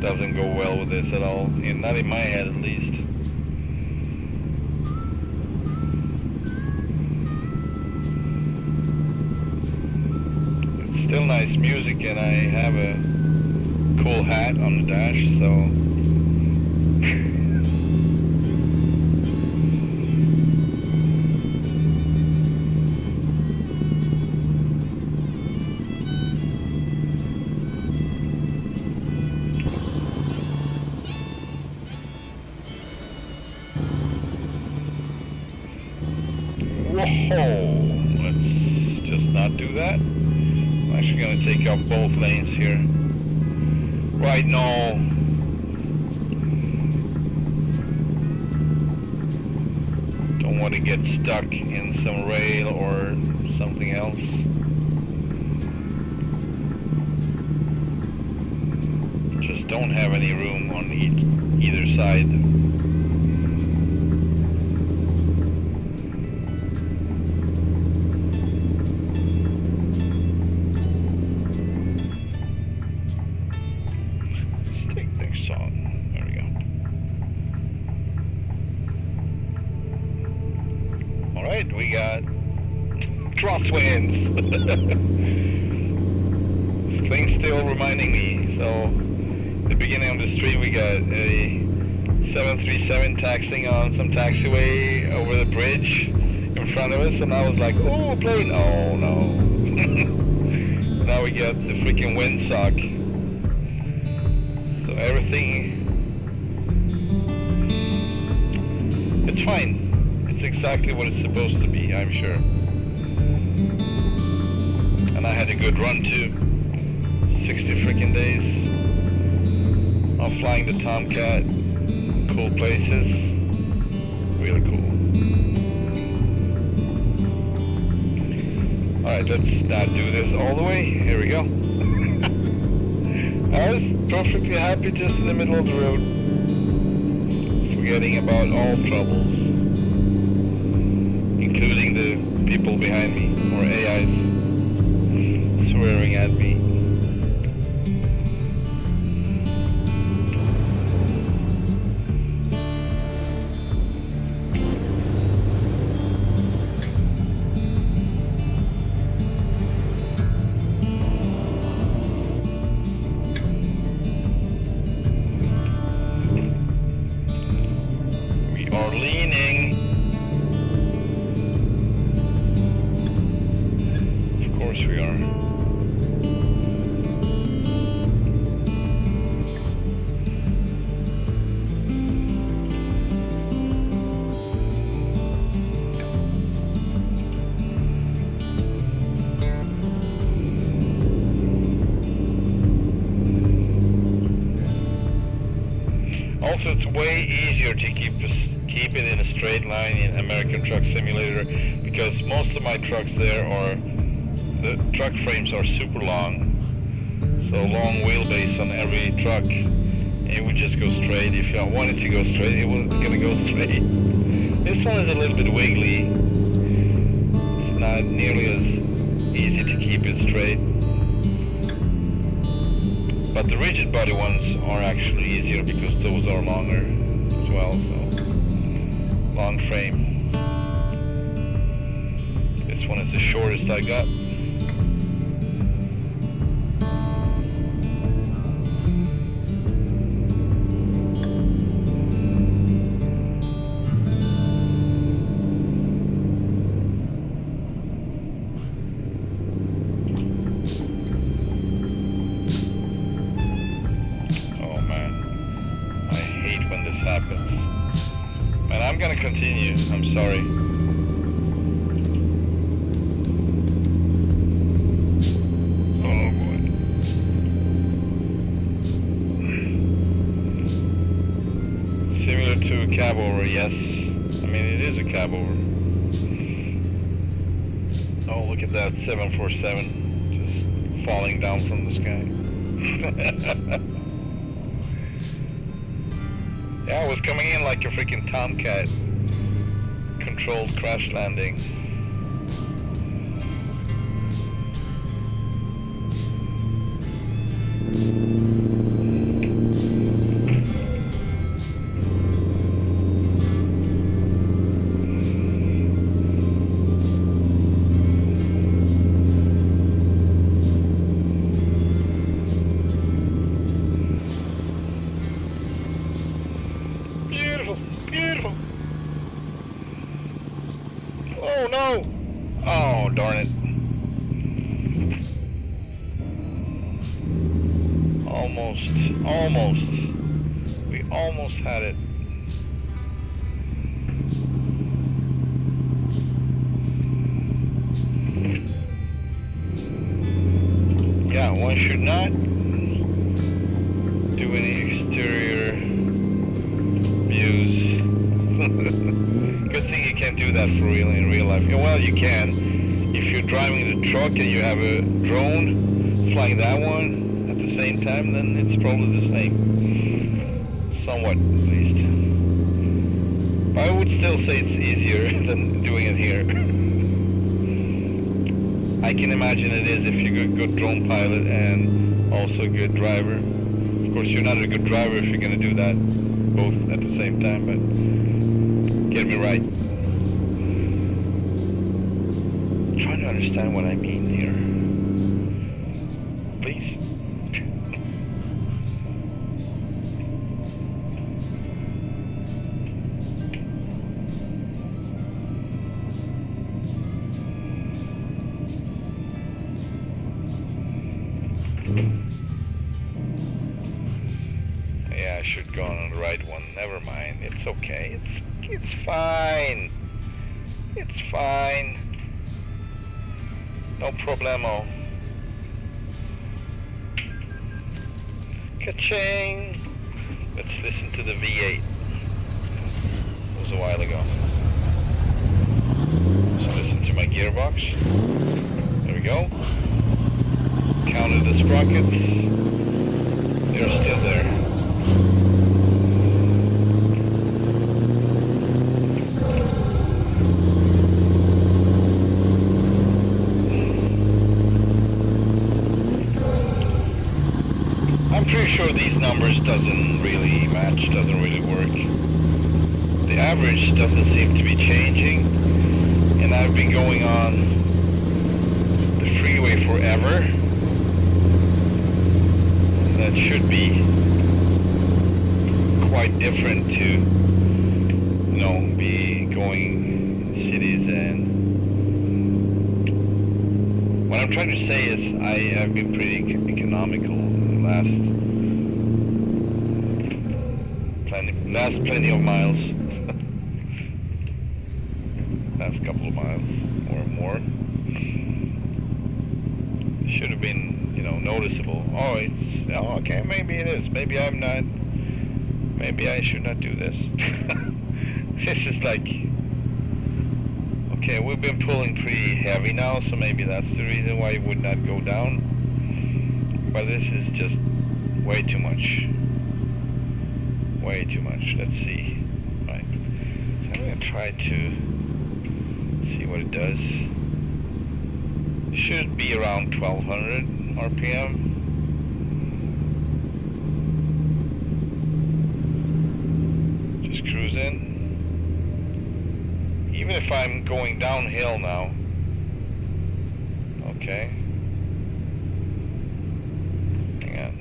doesn't go well with this at all. And not in my head at least. Still nice music, and I have a cool hat on the dash, so whoa, let's just not do that. I'm actually going to take off both lanes here. Right now. Don't want to get stuck in some rail or something else. Just don't have any room on either side. Alright, we got crosswinds. This thing's still reminding me. So, at the beginning of the stream we got a 737 taxiing on some taxiway over the bridge in front of us, and I was like, oh, a plane. Oh no. Now we got the freaking windsock. So everything... it's fine. It's exactly what it's supposed to be, I'm sure. And I had a good run too. 60 freaking days of flying the Tomcat. Cool places. Really cool. Alright, let's not do this all the way. Here we go. I was perfectly happy just in the middle of the road. Forgetting about all troubles. Including the people behind me, or AIs, swearing at me. We are leaning. Of course we are. Also, it's way easier to keep it in a straight line in American Truck Simulator, because most of my trucks there are, the truck frames are super long, so long wheelbase on every truck, and it would just go straight. If I wanted to go straight, it was gonna go straight. This one is a little bit wiggly. It's not nearly as easy to keep it straight. But the rigid body ones are actually easier because those are longer. well, so long frame. This one is the shortest I got. And I'm gonna continue, I'm sorry. Oh boy. Similar to a cab over, yes. I mean, it is a cab over. Oh, look at that 747 just falling down from the sky. Yeah, I was coming in like a freaking Tomcat. Controlled crash landing. Beautiful. Oh no! Oh, darn it. Almost. We almost had it. Yeah, one should not do any exterior views. Good thing you can't do that for real in real life. Well, you can. If you're driving the truck and you have a drone flying that one at the same time, then it's probably the same. Somewhat, at least. But I would still say it's easier than doing it here. I can imagine it is if you're a good drone pilot and also a good driver. Of course, you're not a good driver if you're going to do that both at the same time, but get me right. I'm trying to understand what I mean here. Please. Yeah, I should go on the right one. Never mind. It's okay. It's fine. It's fine. No problemo. Ka-ching! Let's listen to the V8. It was a while ago. So listen to my gearbox. There we go. Counted the sprockets. They're still there. I'm pretty sure these numbers doesn't really match, doesn't really work. The average doesn't seem to be changing, and I've been going on the freeway forever. That should be quite different to, you know, be going in cities. And what I'm trying to say is I have been pretty economical in the last plenty of miles. Last couple of miles or more. Should have been, you know, noticeable. Oh, okay, maybe it is. Maybe I'm not. Maybe I should not do this. This is like, okay, we've been pulling pretty heavy now, so maybe that's the reason why it would not go down. But this is just way too much. Way too much. Let's see. Right. So I'm going to try to see what it does. It should be around 1200 RPM. even if I'm going downhill now, okay, hang on,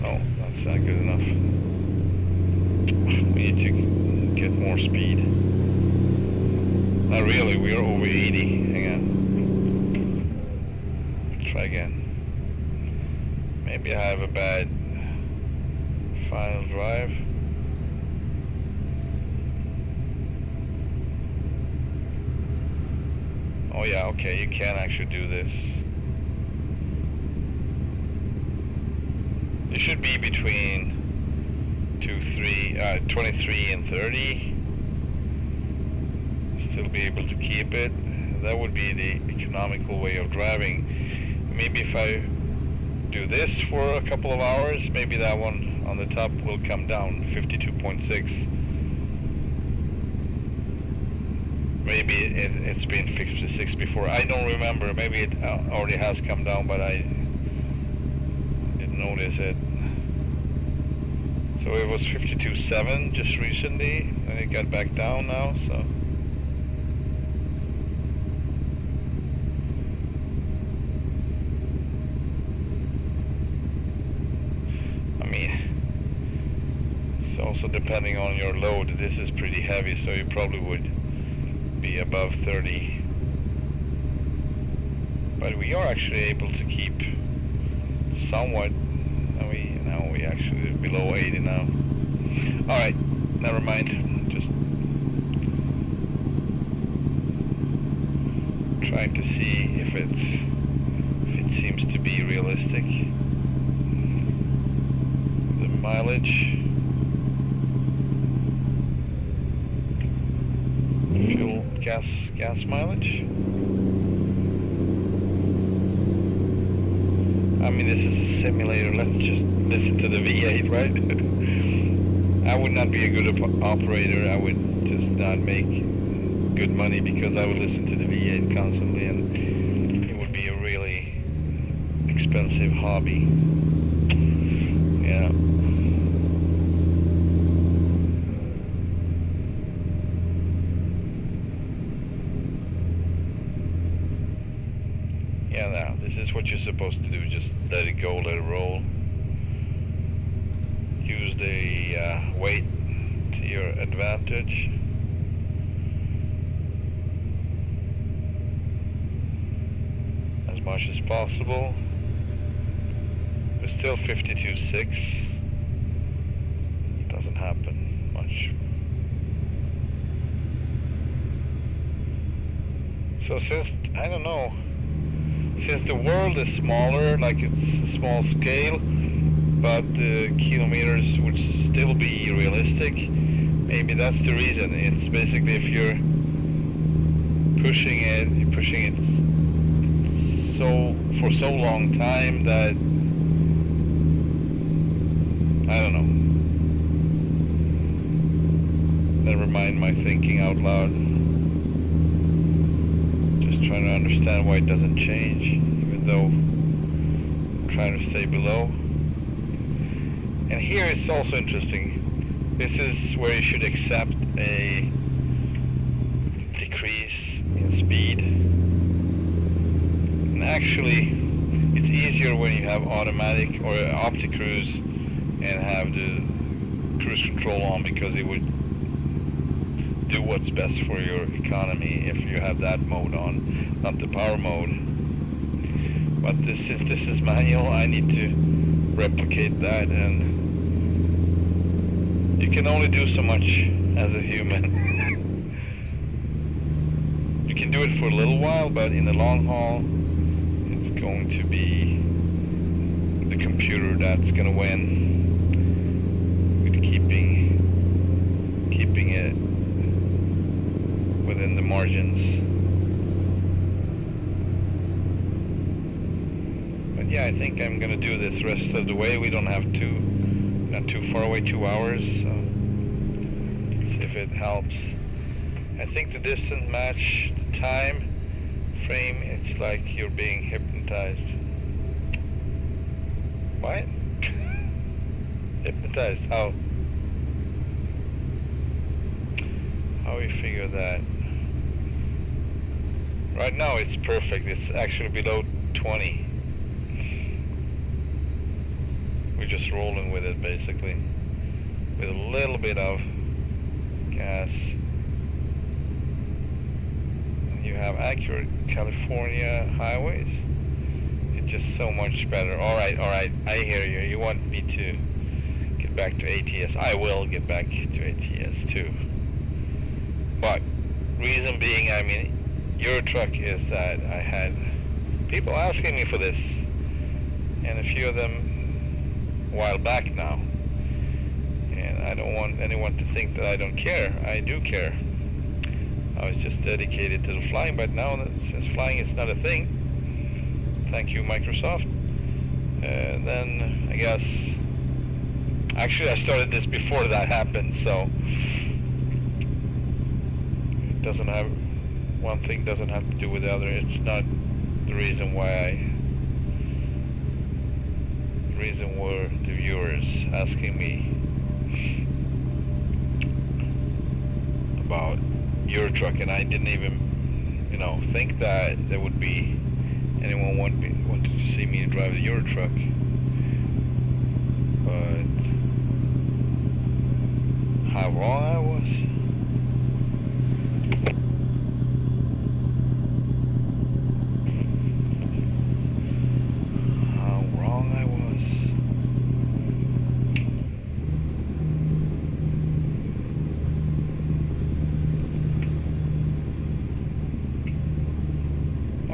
oh, that's not good enough, we need to get more speed, not really, we're over 80, hang on, try again, maybe I have a bad final drive. Oh yeah, okay, you can actually do this. It should be between 23 and 30. Still be able to keep it. That would be the economical way of driving. Maybe if I do this for a couple of hours, maybe that one on the top will come down, 52.6. Maybe it's been 56 before. I don't remember. Maybe it already has come down, but I didn't notice it. So it was 52.7 just recently, and it got back down now. So I mean, it's also depending on your load. This is pretty heavy, so you probably would be above 30, but we are actually able to keep somewhat. Now we actually below 80 now. All right, never mind. Just trying to see if it seems to be realistic. The mileage. Fuel, gas mileage. I mean, this is a simulator. Let's just listen to the V8, right? I would not be a good operator. I would just not make good money because I would listen to the V8 constantly, and it would be a really expensive hobby. Yeah. Yeah, now, this is what you're supposed to do. Just let it go, let it roll. Use the weight to your advantage. As much as possible. We're still 52.6. It doesn't happen much. So since, I don't know, since the world is smaller, like it's a small scale, but the kilometers would still be realistic, maybe that's the reason. It's basically if you're pushing it for so long time that, I don't know. Never mind my thinking out loud. Trying to understand why it doesn't change, even though I'm trying to stay below. And here it's also interesting. This is where you should accept a decrease in speed. And actually, it's easier when you have automatic or optic cruise and have the cruise control on, because it would do what's best for your economy if you have that mode on, not the power mode. But since this is manual, I need to replicate that, and you can only do so much as a human. You can do it for a little while, but in the long haul, it's going to be the computer that's going to win with keeping it within the margins. But yeah, I think I'm gonna do this rest of the way. We don't have not too far away, 2 hours, so see if it helps. I think the distance match the time frame. It's like you're being hypnotized. What? Hypnotized? How figure that. Right now it's perfect. It's actually below 20. We're just rolling with it basically, with a little bit of gas. And you have accurate California highways. It's just so much better. Alright, I hear you. You want me to get back to ATS. I will get back to ATS too. But reason being, I mean, Euro Truck is that I had people asking me for this, and a few of them a while back now. And I don't want anyone to think that I don't care. I do care. I was just dedicated to the flying, but now since flying is not a thing, thank you Microsoft. Then I guess, actually I started this before that happened, so it doesn't have, one thing doesn't have to do with the other. It's not the reason why the reason were the viewers asking me about Euro Truck, and I didn't even, think that there would be anyone wanted to see me drive the Euro Truck. But how wrong I was. How wrong I was.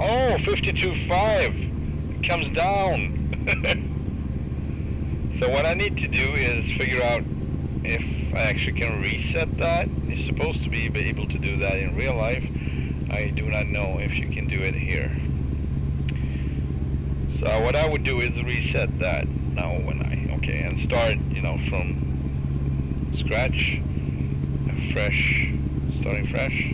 Oh, 52.5. It comes down. So what I need to do is figure out if I actually can reset that. You're supposed to be able to do that in real life. I do not know if you can do it here. So what I would do is reset that now when and start, from scratch, starting fresh.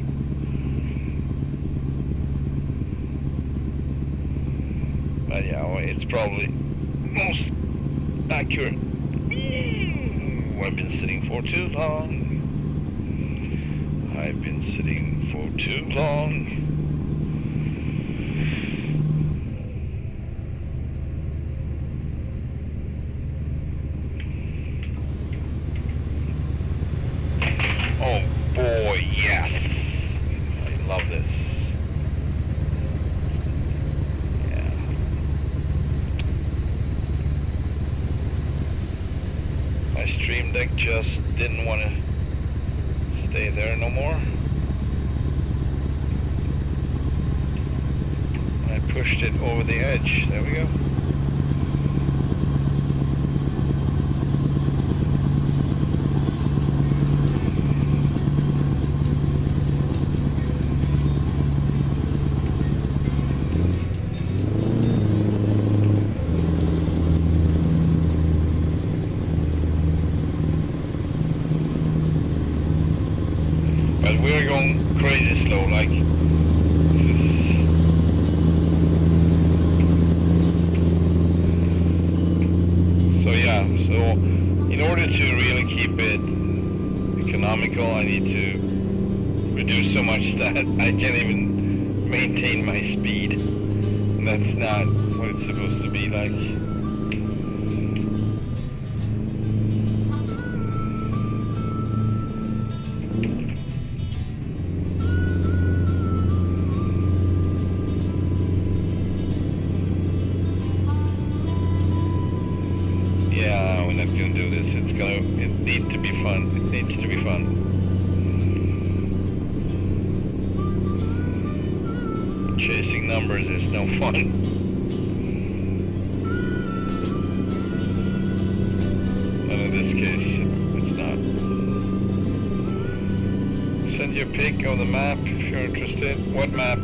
But yeah, it's probably most accurate. I've been sitting for too long. I've been sitting for too long. Oh boy, yes. I love this. Stream Deck just didn't want to stay there no more. I pushed it over the edge. There we go. But we're going crazy slow, like so yeah, so in order to really keep it economical, I need to reduce so much that I can't even maintain my speed. And that's not what it's supposed to be like. Yeah, we're not gonna do this. It needs to be fun. It needs to be fun. Chasing numbers is no fun. But in this case, it's not. Send your pic of the map if you're interested. What map?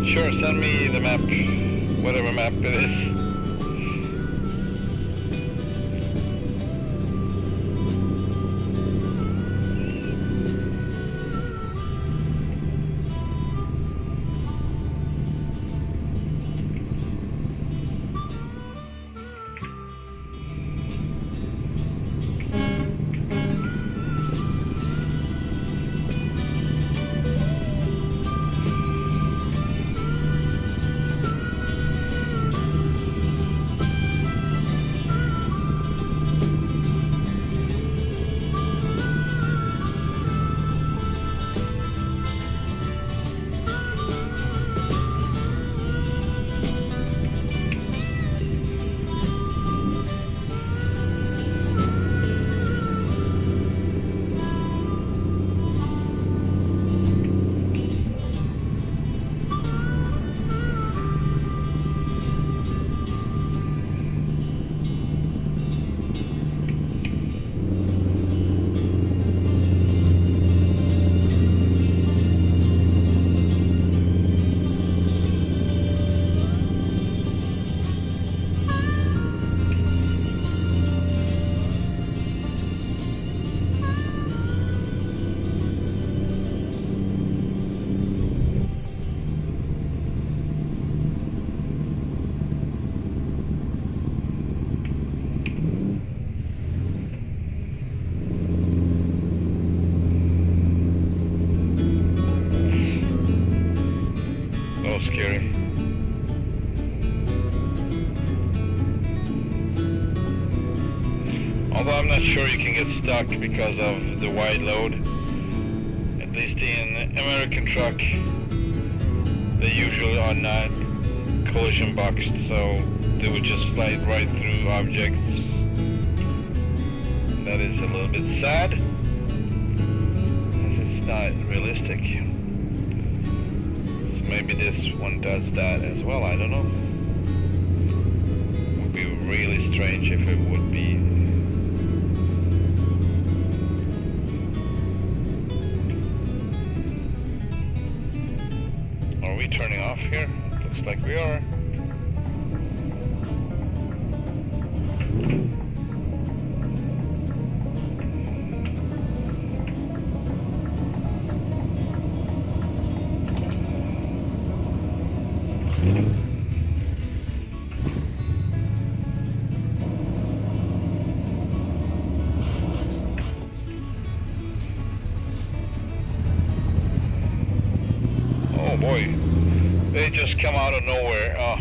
Sure, send me the map, whatever map it is. although I'm not sure you can get stuck because of the wide load. At least in American truck, they usually are not collision boxed, so they would just slide right through objects. That is a little bit sad, as it's not realistic. So maybe this one does that as well, I don't know. It would be really strange if it would be. Are we turning off here? Looks like we are. Oh boy, they just come out of nowhere. Oh.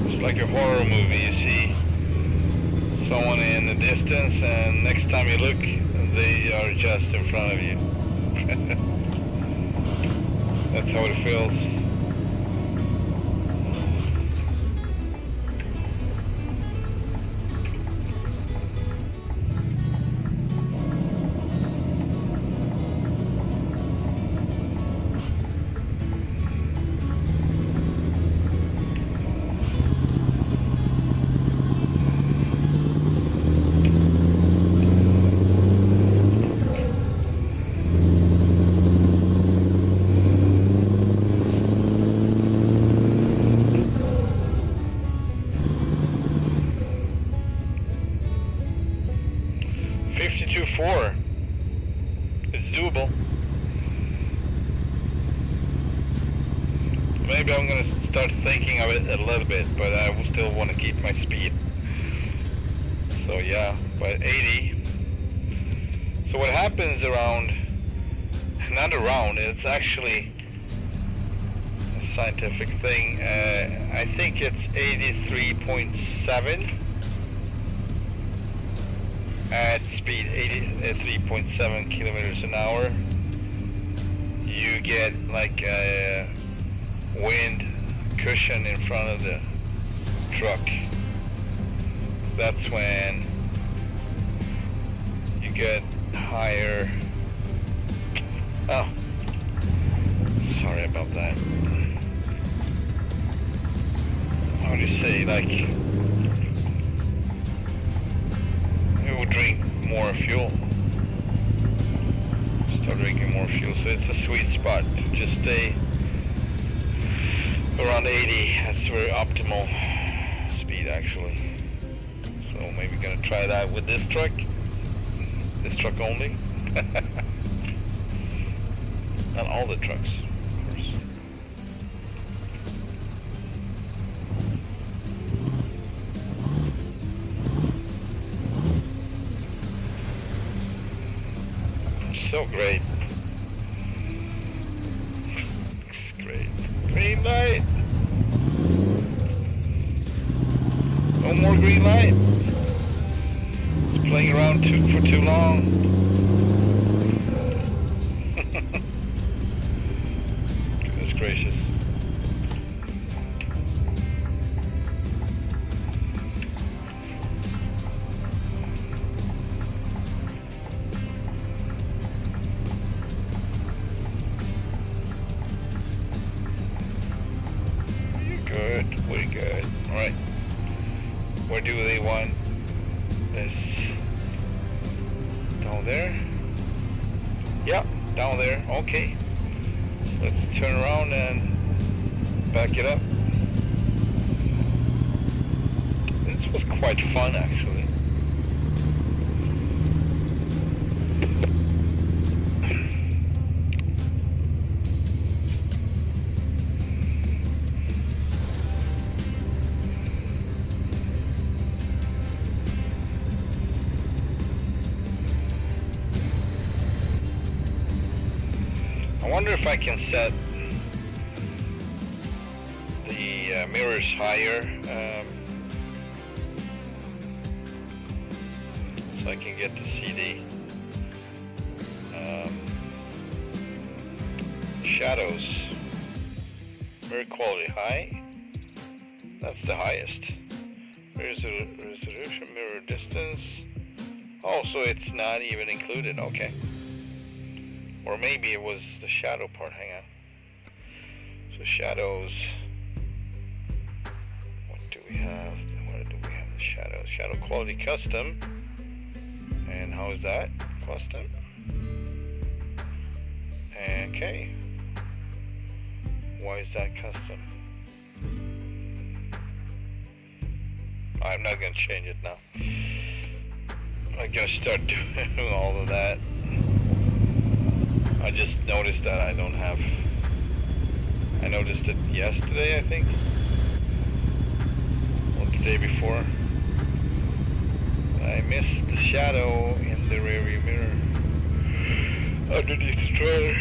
It's like a horror movie. You see someone in the distance, and next time you look, they are just in front of you. That's how it feels. It's doable. Maybe I'm going to start thinking of it a little bit, but I will still want to keep my speed. So yeah, but 80. So what happens around, not around, it's actually a scientific thing. I think it's 83.7 at speed 83.7 kilometers an hour. You get like a wind cushion in front of the truck. That's when you get higher. Oh, sorry about that. How do you say, like, you will drink more fuel. Start drinking more fuel, so it's a sweet spot to just stay around 80. That's very optimal speed, actually. So maybe gonna try that with this truck only. Not all the trucks, of course. So great. Looks great. Green light. No more green light. It's playing around for too long. Goodness gracious. Good, pretty good. Alright. Where do they want this? Down there? Yep, down there. Okay. Let's turn around and back it up. This was quite fun, actually. wonder if I can set the mirrors higher, so I can get to see the shadows. Mirror quality high. That's the highest. Resolution, mirror distance. Oh, so it's not even included. Okay. Or maybe it was the shadow part. Hang on. So shadows. What do we have? Where do we have the shadows? Shadow quality custom. And how is that? Custom. Okay. Why is that custom? I'm not going to change it now. I'm going to start doing all of that. I just noticed that I don't have... I noticed it yesterday, I think. Or the day before. I missed the shadow in the rearview mirror underneath the trailer.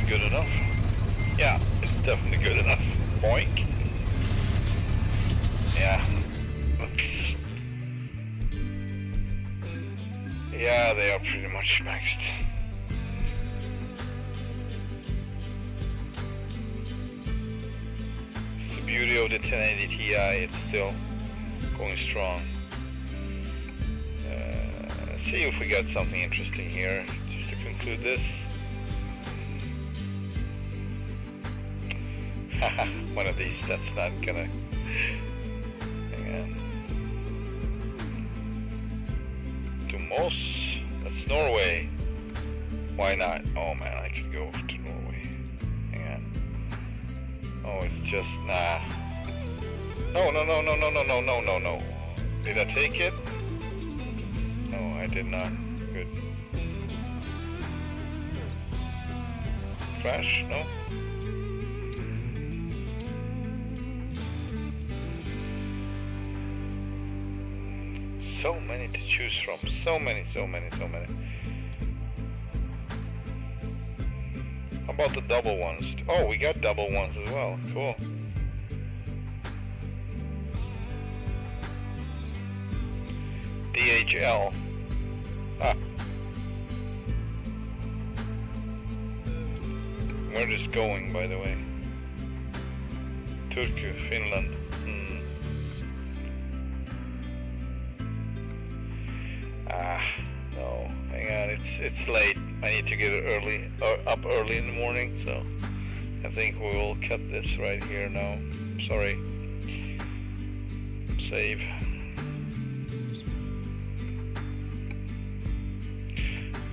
Good enough? Yeah, it's definitely good enough. Boink. Yeah. Yeah, they are pretty much maxed. It's the beauty of the 1080 Ti, it's still going strong. Let's see if we got something interesting here, just to conclude this. One of these, that's not gonna... Hang on. To Moss, that's Norway. Why not? Oh man, I could go to Norway. Hang on. Oh, it's just, nah. No. Did I take it? No, I did not. Good. Crash? No? So many to choose from. So many. How about the double ones? Oh, we got double ones as well. Cool. DHL. Ah. Where is this going, by the way? Turku, Finland. No, hang on, it's late. I need to get up early in the morning, so I think we will cut this right here now. Sorry. Save.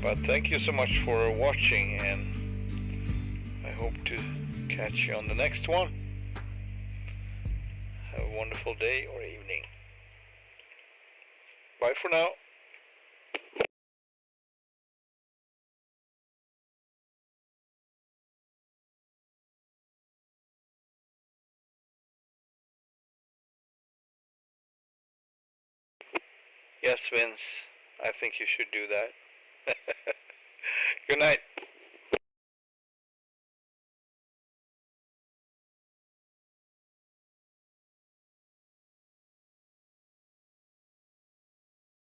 But thank you so much for watching, and I hope to catch you on the next one. Have a wonderful day or evening. Bye for now. Yes, Vince, I think you should do that. Good night.